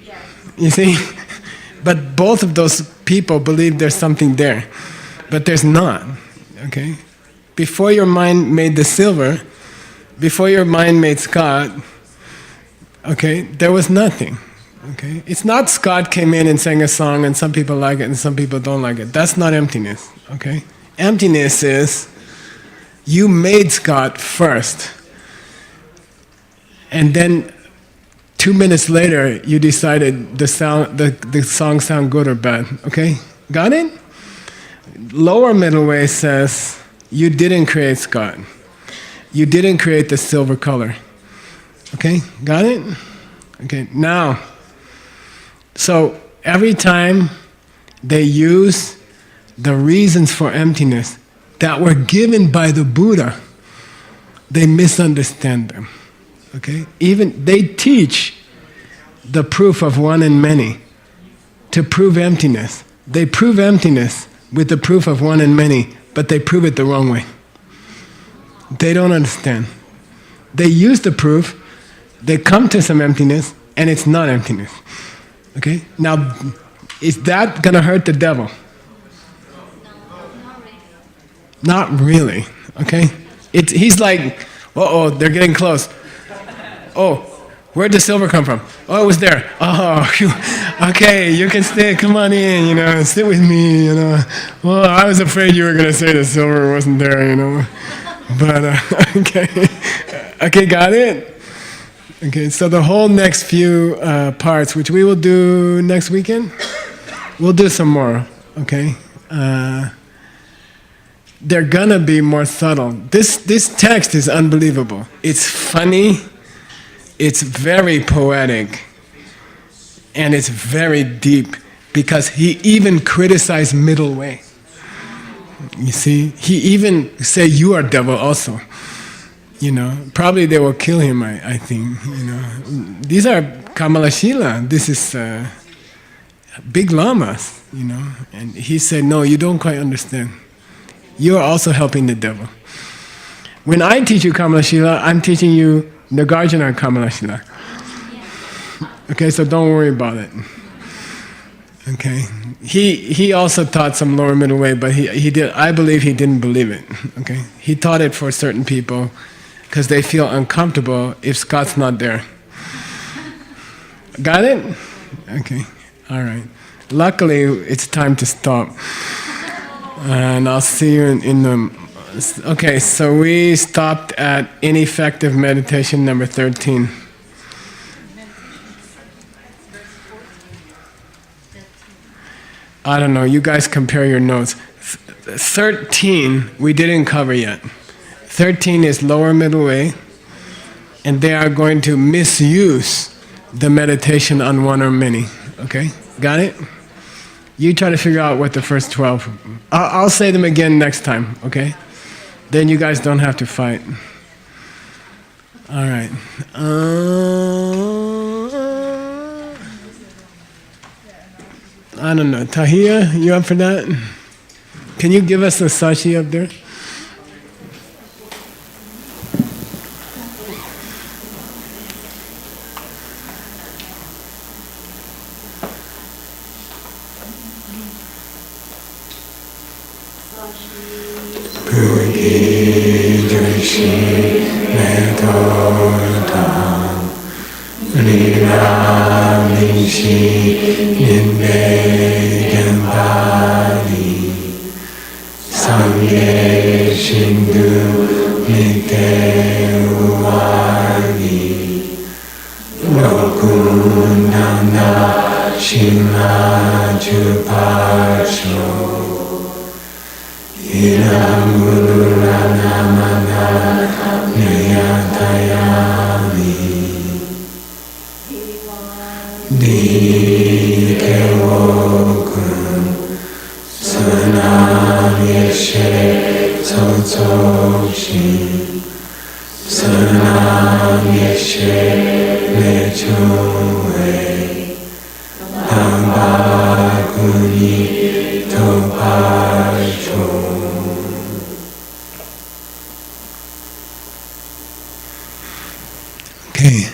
Yes. You see? But both of those people believe there's something there. But there's not. Okay? Before your mind made the silver, before your mind made Scott, okay, there was nothing. Okay? It's not Scott came in and sang a song and some people like it and some people don't like it. That's not emptiness. Okay? Emptiness is you made Scott first. And then 2 minutes later you decided the song sound good or bad. Okay? Got it? Lower middle way says you didn't create Scott. You didn't create the silver color. Okay? Got it? Okay, now so every time they use the reasons for emptiness that were given by the Buddha, they misunderstand them. Okay? Even they teach the proof of one and many to prove emptiness. They prove emptiness with the proof of one and many, but they prove it the wrong way. They don't understand. they use the proof, they come to some emptiness, and it's not emptiness. Okay? Now, is that going to hurt the devil? Not really. Okay? He's like, uh-oh, they're getting close. Oh, where'd the silver come from? Oh, it was there. Oh, phew. Okay, you can stay. Come on in, sit with me, Well, I was afraid you were going to say the silver wasn't there, But, okay. Okay, got it? Okay, so the whole next few parts, which we will do next weekend, we'll do some more, okay? They're gonna be more subtle. This text is unbelievable. It's funny, it's very poetic, and it's very deep, because he even criticized middle way. You see, he even say you are devil also. Probably they will kill him. I think. These are Kamalashila. This is big lamas. And he said, no, you don't quite understand. You are also helping the devil. When I teach you Kamalashila, I'm teaching you Nagarjuna Kamalashila. Okay, so don't worry about it. Okay, he also taught some lower middle way, but he did. I believe he didn't believe it. Okay, he taught it for certain people because they feel uncomfortable if Scott's not there. Got it? Okay, all right. Luckily, it's time to stop, and I'll see you in the. Okay, so we stopped at ineffective meditation number 13. I don't know, you guys compare your notes. 13 we didn't cover yet. 13 is lower middle way, and they are going to misuse the meditation on one or many. Okay, got it? You try to figure out what the first 12. I'll say them again next time, okay? Then you guys don't have to fight. All right. I don't know. Tahia, you up for that? Can you give us a sashi up there? Okay,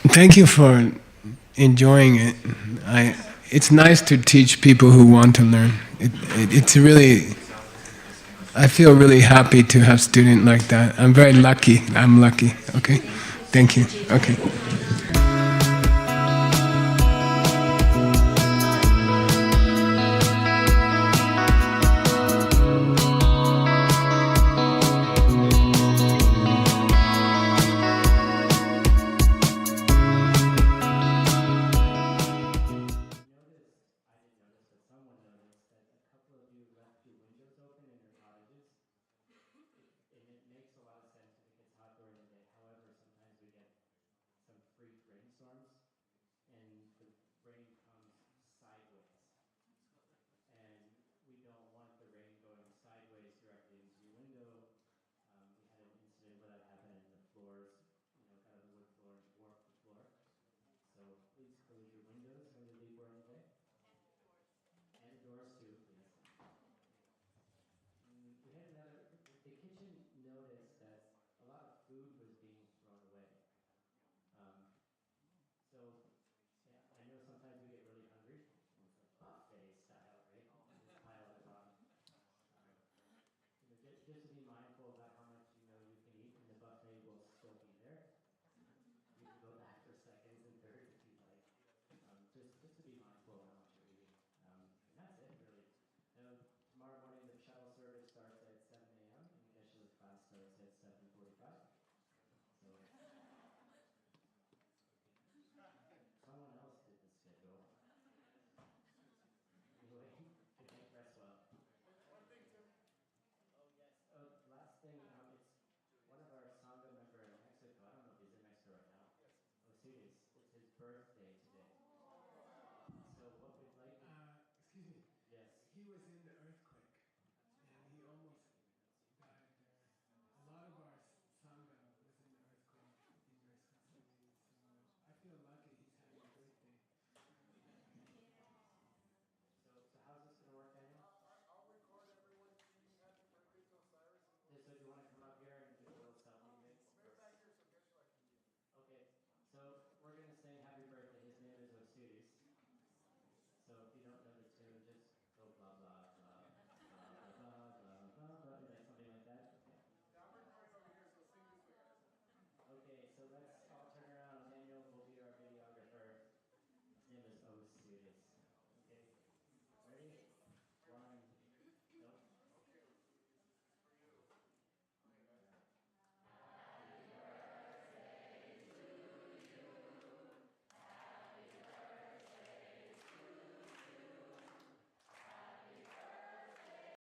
thank you for enjoying it. It's nice to teach people who want to learn. It's really, I feel really happy to have students like that. I'm very lucky. I'm lucky. Okay, thank you. Okay. We had another, the kitchen noticed that a lot of food was being birthday today. So what we'd like... Excuse me. Yes. He was in the